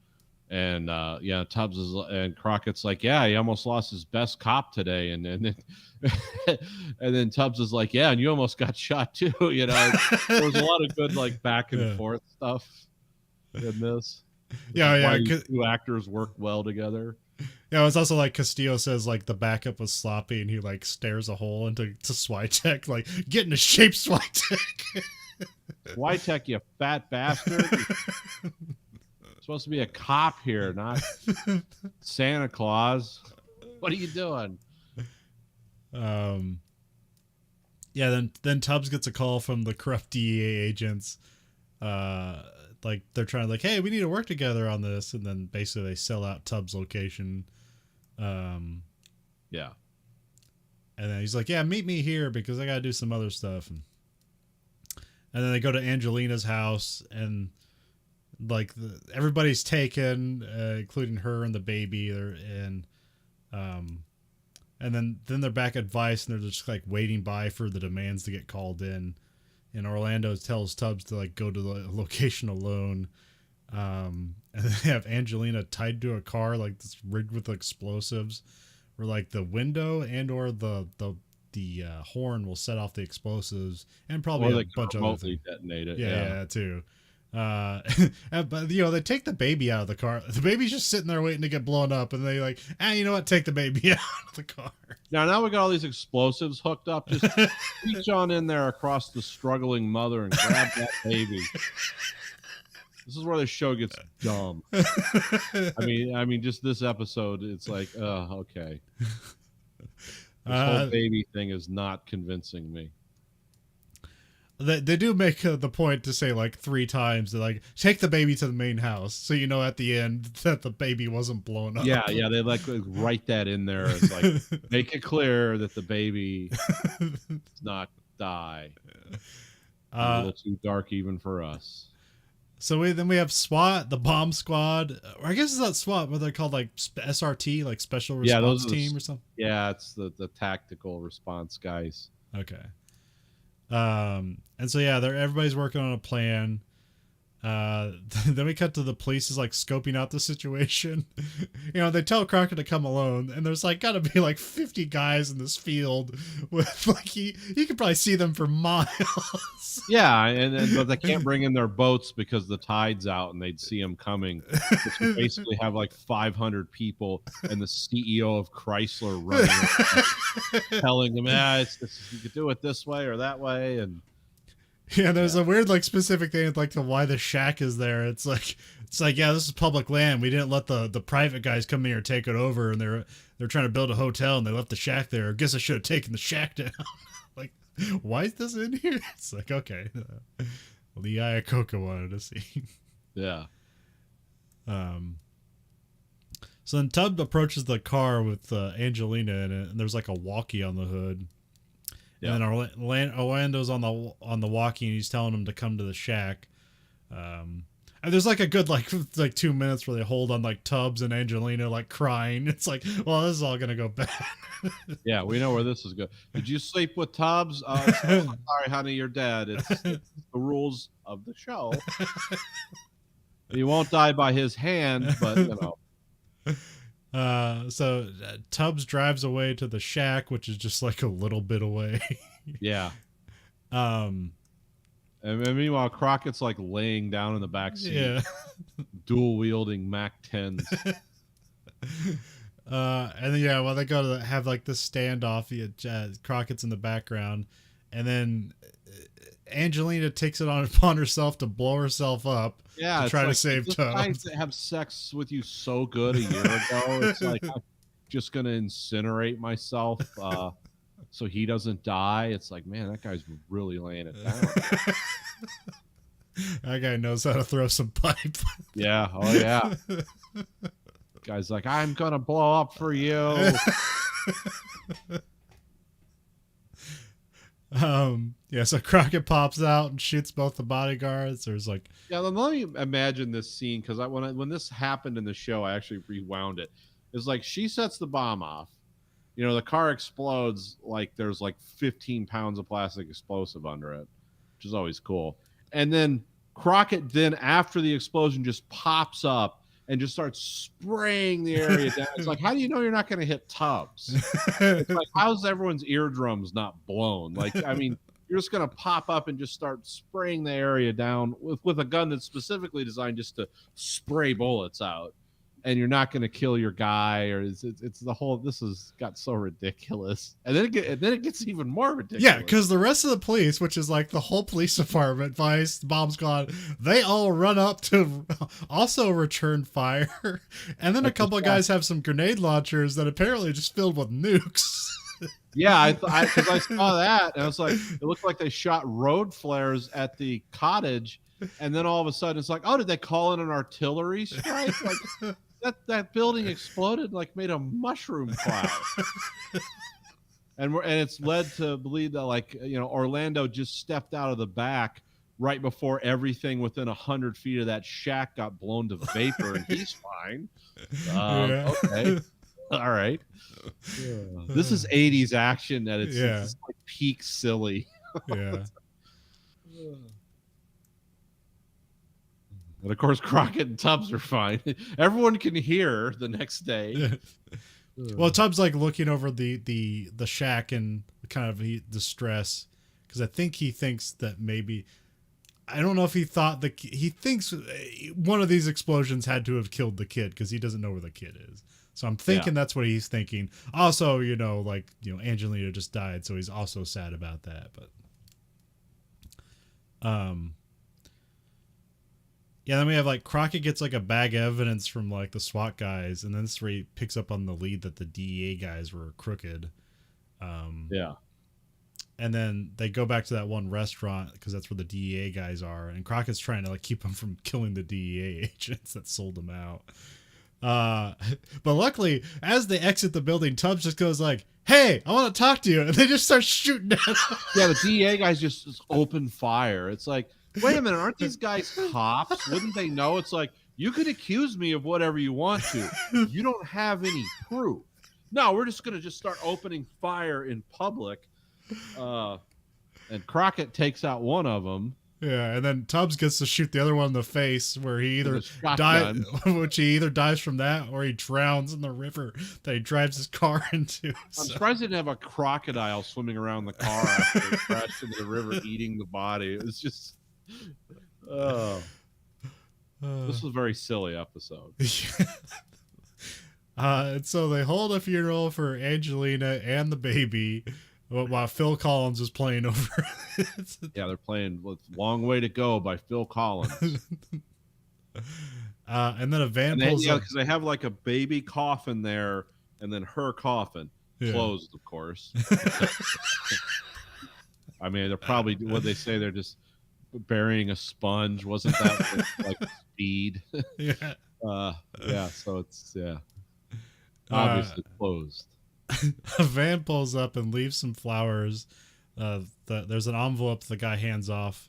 and Tubbs and Crockett's like, yeah, he almost lost his best cop today, and then and then Tubbs is like, yeah, and you almost got shot too. You know, there's a lot of good like back and forth stuff in this. Yeah. Two actors work well together. Yeah, it's also like Castillo says like the backup was sloppy, and he like stares a hole into Switek, like, get into shape, Switek. Switek, you fat bastard. You're supposed to be a cop here, not Santa Claus. What are you doing? Yeah, then Tubbs gets a call from the corrupt DEA agents. Like they're trying to like, hey, we need to work together on this, and then basically they sell out Tubbs' location. Yeah. And then he's like, yeah, meet me here because I gotta do some other stuff. And then they go to Angelina's house, and like everybody's taken, including her and the baby. And then they're back at Vice, and they're just like waiting by for the demands to get called in. And Orlando tells Tubbs to like go to the location alone. And then they have Angelina tied to a car like this, rigged with explosives, where like the window and or the horn will set off the explosives, and probably a bunch of other things. Detonate it. Yeah, too. But they take the baby out of the car. The baby's just sitting there waiting to get blown up, and they like, you know what? Take the baby out of the car. Now we got all these explosives hooked up. Just reach on in there across the struggling mother and grab that baby. This is where the show gets dumb. I mean, just this episode, it's like, okay. This whole baby thing is not convincing me. They do make the point to say like 3 times, they're like, take the baby to the main house, so you know at the end that the baby wasn't blown up. Yeah, they like write that in there. It's like, make it clear that the baby does not die. A little too dark even for us. So we have SWAT, the bomb squad, or I guess it's not SWAT, but they're called like SRT, like special response team or something. Yeah, it's the tactical response guys. Okay. And so yeah, everybody's working on a plan. Then we cut to the police is like scoping out the situation. They tell Crockett to come alone, and there's like gotta be like 50 guys in this field with like he could probably see them for miles. Yeah, but they can't bring in their boats because the tide's out, and they'd see them coming. Which would basically have like 500 people and the CEO of Chrysler running, telling them, you could do it this way or that way, and. Yeah, there's a weird like specific thing like to why the shack is there. It's like yeah, this is public land. We didn't let the private guys come in here and take it over, and they're trying to build a hotel and they left the shack there. I guess I should have taken the shack down. Like, why is this in here? It's like, okay, Lee Iacocca wanted to see. Yeah. So then Tubbs approaches the car with Angelina in it, and there's like a walkie on the hood. And then Orlando's on the walkie, and he's telling him to come to the shack. And there's like a good like 2 minutes where they hold on like Tubbs and Angelina like crying. It's like, well, this is all gonna go bad. Yeah, we know where this is going. Did you sleep with Tubbs? Sorry, honey, you're dead. It's the rules of the show. You won't die by his hand, but you know. So Tubbs drives away to the shack, which is just like a little bit away. Yeah. And meanwhile, Crockett's like laying down in the back seat, dual wielding Mac 10s. And then they go to have like this standoff. Crockett's in the background, and then Angelina takes it upon herself to blow herself up. Yeah, to try to save Tubbs. Guys have sex with you so good a year ago. It's like I'm just gonna incinerate myself so he doesn't die. It's like, man, that guy's really laying it down. That guy knows how to throw some pipe. Yeah. Oh yeah. Guy's like, I'm gonna blow up for you. So Crockett pops out and shoots both the bodyguards. There's like, let me imagine this scene, because when this happened in the show, I actually rewound it. It's like she sets the bomb off. You know, the car explodes, like there's like 15 pounds of plastic explosive under it, which is always cool. And then Crockett, then after the explosion, just pops up and just starts spraying the area down. It's like, how do you know you're not going to hit Tubbs? It's like, how's everyone's eardrums not blown? Like, I mean, you're just going to pop up and just start spraying the area down with a gun that's specifically designed just to spray bullets out. And you're not going to kill your guy, or it's the whole. This has got so ridiculous, and then it gets even more ridiculous. Yeah, because the rest of the police, which is like the whole police department, vice the bomb's gone, they all run up to also return fire, and then a couple of guys have some grenade launchers that apparently just filled with nukes. Yeah, because I saw that, and I was like, it looked like they shot road flares at the cottage, and then all of a sudden it's like, oh, did they call in an artillery strike? Like. That building exploded, like made a mushroom cloud, and it's led to believe that, like, you know, Orlando just stepped out of the back right before everything within 100 feet of that shack got blown to vapor, and he's fine. Okay, all right. This is 80s action that it's like peak silly. Yeah. And of course, Crockett and Tubbs are fine. Everyone can hear the next day. Well, Tubbs like looking over the shack in kind of distress, because I think he thinks that maybe, I don't know if he thought he thinks one of these explosions had to have killed the kid, because he doesn't know where the kid is. So I'm thinking that's what he's thinking. Also, Angelina just died, so he's also sad about that. But yeah, then we have like Crockett gets like a bag of evidence from like the SWAT guys, and then this where he picks up on the lead that the DEA guys were crooked. And then they go back to that one restaurant because that's where the DEA guys are, and Crockett's trying to like keep them from killing the DEA agents that sold them out. But luckily, as they exit the building, Tubbs just goes like, "Hey, I want to talk to you," and they just start shooting at him. Yeah, the DEA guys just open fire. It's like, wait a minute, aren't these guys cops? Wouldn't they know? It's like, you could accuse me of whatever you want to. You don't have any proof. No, we're just going to just start opening fire in public. And Crockett takes out one of them. Yeah, and then Tubbs gets to shoot the other one in the face, where he either dies from that, or he drowns in the river that he drives his car into. I'm surprised they didn't have a crocodile swimming around the car after it crashed into the river, eating the body. It was just... this was a very silly episode. And so they hold a funeral for Angelina and the baby while Phil Collins is playing over. Yeah, they're playing Long Way to Go by Phil Collins. And then a van pulls up. Because they have like a baby coffin there, and then her coffin closed, of course. I mean, they're probably, what they say, they're just burying a sponge. Wasn't that like speed? Yeah. So it's obviously closed. A van pulls up and leaves some flowers There's an envelope the guy hands off.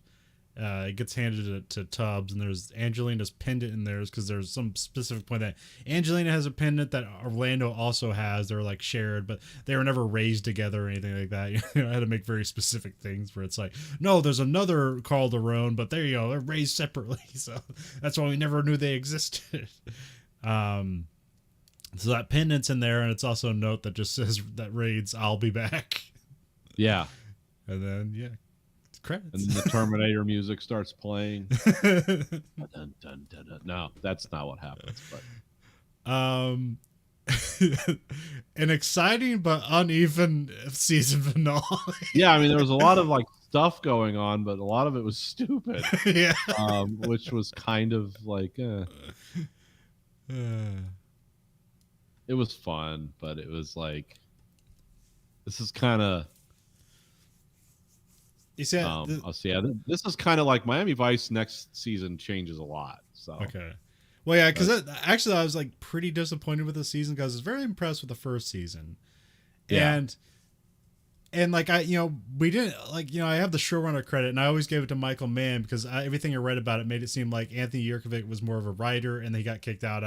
It gets handed to Tubbs, and there's Angelina's pendant in theirs because there's some specific point that Angelina has a pendant that Orlando also has. They're like shared, but they were never raised together or anything like that. I had to make very specific things where it's like, no, there's another Calderon, but there you go, they're raised separately. So that's why we never knew they existed. So that pendant's in there, and it's also a note that just says that reads, "I'll be back." Yeah. And then credits. And then the Terminator music starts playing. Dun, dun, dun, dun. No, that's not what happens. But an exciting but uneven season finale. Yeah, I mean, there was a lot of like stuff going on, but a lot of it was stupid. Yeah. Which was kind of like it was fun, but it was like, this is kind of, you said I'll see. This is kind of like Miami Vice next season changes a lot. So okay, well, yeah, because actually I was like pretty disappointed with the season because I was very impressed with the first season, yeah. and like we didn't I have the showrunner credit, and I always gave it to Michael Mann because everything I read about it made it seem like Anthony Yerkovich was more of a writer, and he got kicked out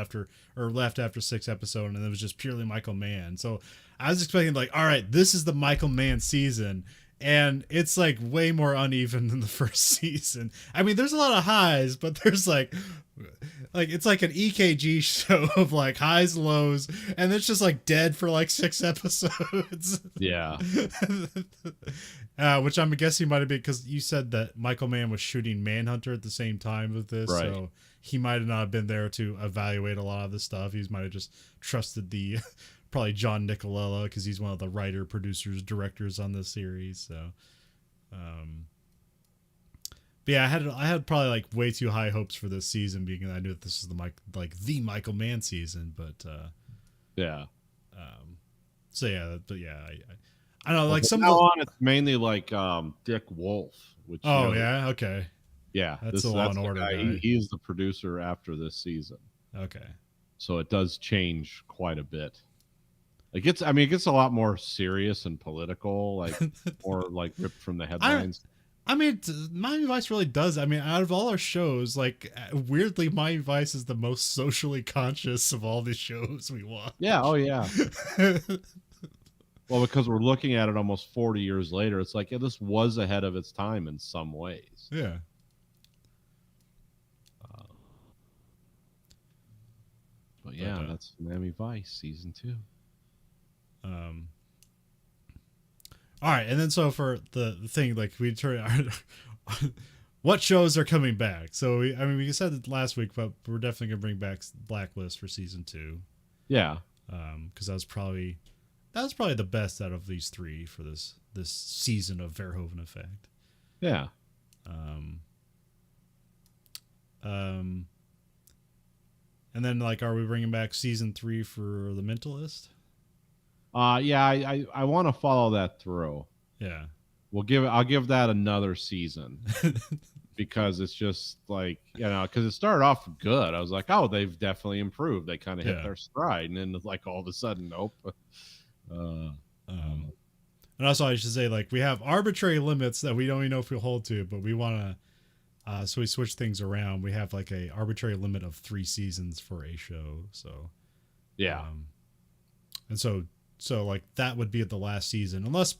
left after 6 episodes, and it was just purely Michael Mann. So I was expecting like, all right, this is the Michael Mann season. And it's like way more uneven than the first season. I mean, there's a lot of highs, but there's like it's like an EKG show of like highs, lows, and it's just like dead for like 6 episodes. Yeah. Which I'm guessing might have been because you said that Michael Mann was shooting Manhunter at the same time with this, right. So he might have not been there to evaluate a lot of this stuff. He might have just trusted the probably John Nicolella because he's one of the writer, producers, directors on this series. So, but yeah, I had probably like way too high hopes for this season, being I knew that this is the Michael Mann season. But yeah. So yeah, but yeah, I don't know, like some now on it's mainly like Dick Wolf, which yeah, okay, yeah, that's the Law and Order guy. He's the producer after this season. Okay, so it does change quite a bit. It gets a lot more serious and political, like more like ripped from the headlines. I mean, Miami Vice really does. I mean, out of all our shows, like weirdly, Miami Vice is the most socially conscious of all the shows we watch. Yeah. Oh yeah. Well, because we're looking at it almost 40 years later, it's like, yeah, this was ahead of its time in some ways. Yeah. But yeah, that's Miami Vice season 2. All right, and then so for the thing, like we turn, what shows are coming back? So we said it last week, but we're definitely gonna bring back Blacklist for season 2. Yeah. Because that was probably the best out of these 3 for this season of Verhoeven Effect. Yeah. And then like, are we bringing back season 3 for The Mentalist? Yeah, I want to follow that through. Yeah. I'll give that another season because it's just like, because it started off good. I was like, oh, they've definitely improved. They kind of hit their stride. And then it's like all of a sudden, nope. And also I should say, like, we have arbitrary limits that we don't even know if we'll hold to, but we want to, so we switch things around. We have like a arbitrary limit of 3 seasons for a show. So, yeah. And so like that would be at the last season, unless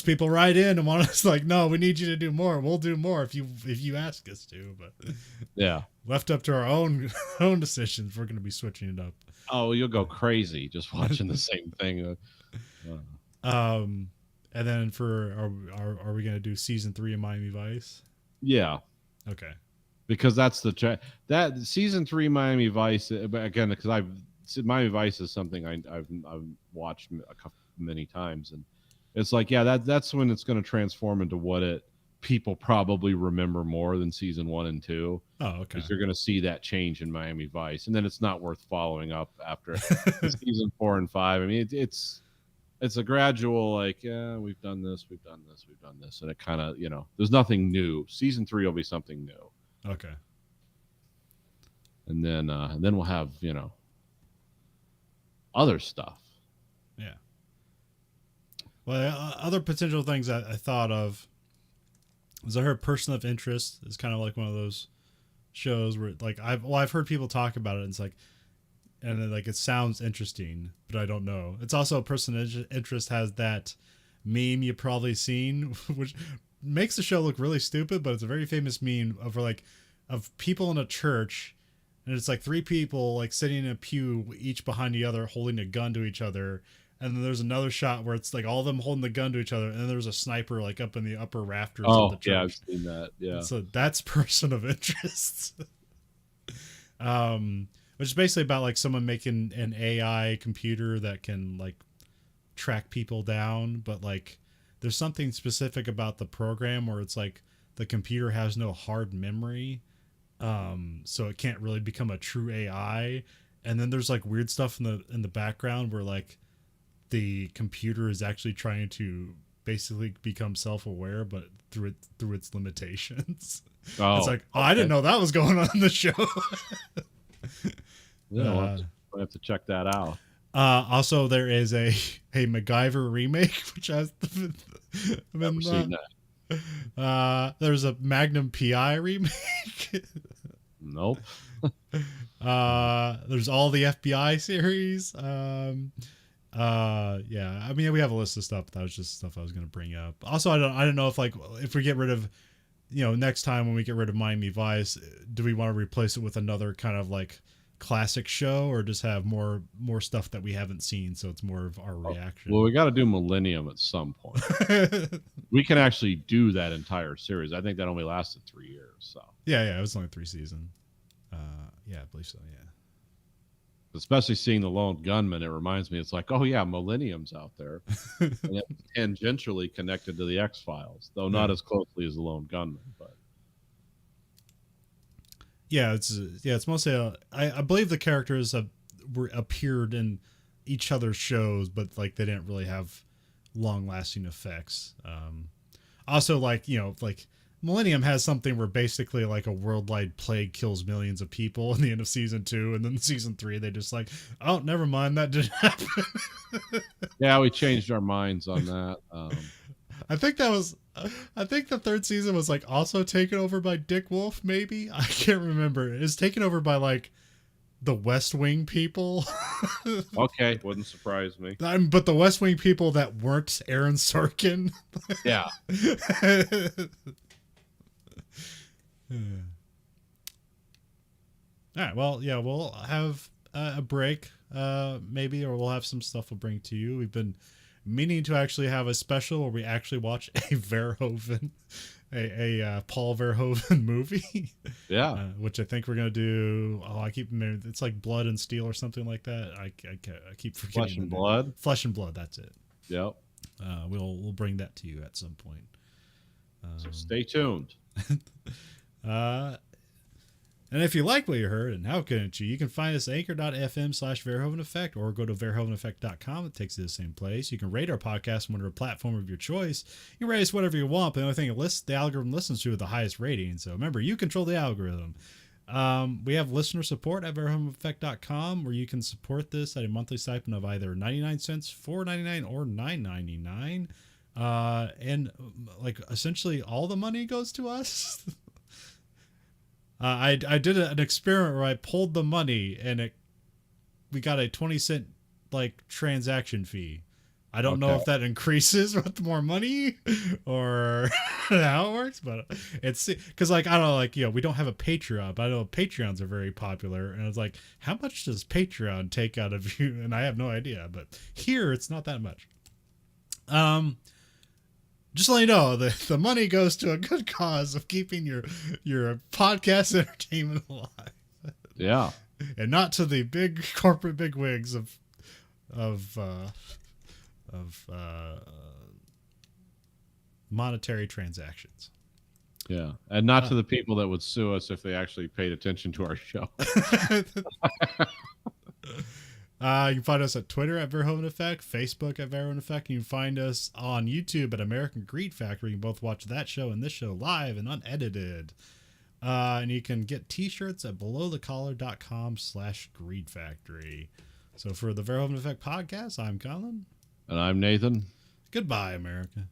people write in and want us like, no, we need you to do more. We'll do more if you ask us to. But yeah, left up to our own decisions, we're going to be switching it up. Oh, you'll go crazy just watching the same thing. And then are we going to do season 3 of Miami Vice? Yeah. Okay. Because that's that season 3 Miami Vice. But again, because Miami Vice is something I've watched many times, and it's like, yeah, that's when it's going to transform into what people probably remember more than season 1 and 2. Oh, okay. Because you're going to see that change in Miami Vice, and then it's not worth following up after season 4 and 5. I mean, it's a gradual, like, yeah, we've done this, and it kind of, there's nothing new. Season 3 will be something new. Okay. And then we'll have other stuff. Yeah. Well, other potential things I thought of was I heard Person of Interest is kind of like one of those shows where like I've heard people talk about it and it's like, and then, like, it sounds interesting, but I don't know. It's also Person of Interest has that meme you've probably seen, which makes the show look really stupid, but it's a very famous meme of like of people in a church, and it's like three people like sitting in a pew, each behind the other, holding a gun to each other. And then there's another shot where it's like all of them holding the gun to each other, and then there's a sniper like up in the upper rafters of the church. Yeah, I've seen that. Yeah. So that's Person of Interest. Which is basically about like someone making an AI computer that can like track people down, but like there's something specific about the program where it's like the computer has no hard memory, so it can't really become a true AI. And then there's like weird stuff in the background where like the computer is actually trying to basically become self-aware, but through its limitations. It's like, I didn't know that was going on in the show. Yeah, I have to check that out. Also, there is a MacGyver remake, which has Never seen that. There's a Magnum PI remake. Nope. There's all the FBI series. Yeah, I mean, we have a list of stuff. That was just stuff I was going to bring up. Also, I don't know if like if we get rid of, next time when we get rid of Miami Vice, do we want to replace it with another kind of like classic show, or just have more stuff that we haven't seen, so it's more of our reaction? Well, we got to do Millennium at some point. We can actually do that entire series. I think that only lasted 3 years. So yeah, it was only 3 seasons. Yeah, I believe so. Yeah. Especially seeing the Lone Gunman, it reminds me, it's like, oh yeah, Millennium's out there. And it's tangentially connected to the X-Files, though not as closely as the Lone Gunman. But yeah, it's mostly I believe the characters were appeared in each other's shows, but like they didn't really have long lasting effects. Also, like like Millennium has something where basically like a worldwide plague kills millions of people in the end of season 2, and then season 3 they just like, oh, never mind, that didn't happen. Yeah, we changed our minds on that. I think the 3rd season was like also taken over by Dick Wolf, maybe. I can't remember. It was taken over by like the West Wing people. Okay, wouldn't surprise me. But the West Wing people that weren't Aaron Sorkin. Yeah. All right. Well, yeah, we'll have a break, maybe, or we'll have some stuff we'll bring to you. We've been meaning to actually have a special where we actually watch a Verhoeven, a Paul Verhoeven movie. Yeah. Which I think we're gonna do. Oh, I keep it's like Blood and Steel or something like that. I keep forgetting. Flesh and Blood. Flesh and Blood. That's it. Yep. We'll bring that to you at some point. So stay tuned. And if you like what you heard, and how couldn't you can find us at anchor.fm/Verhoeven Effect, or go to verhoeveneffect.com. It takes you to the same place. You can rate our podcast on whatever platform of your choice. You can rate us whatever you want, but the only thing the algorithm listens to is the highest rating. So remember, you control the algorithm. We have listener support at verhoeveneffect.com, where you can support this at a monthly stipend of either 99 cents, $4.99, or $9.99. And like essentially all the money goes to us. I did an experiment where I pulled the money and we got a 20-cent like transaction fee. I don't know if that increases with more money or how it works, but it's because like I don't know, like we don't have a Patreon, but I know Patreons are very popular, and it's like, how much does Patreon take out of you? And I have no idea, but here it's not that much. Just to let you know, the money goes to a good cause of keeping your podcast entertainment alive. Yeah, and not to the big corporate bigwigs of monetary transactions. Yeah, and not to the people that would sue us if they actually paid attention to our show. You can find us at Twitter at Verhoeven Effect, Facebook at Verhoeven Effect, and you can find us on YouTube at American Greed Factory. You can both watch that show and this show live and unedited. And you can get t-shirts at belowthecollar.com/Greed Factory. So for the Verhoeven Effect podcast, I'm Colin. And I'm Nathan. Goodbye, America.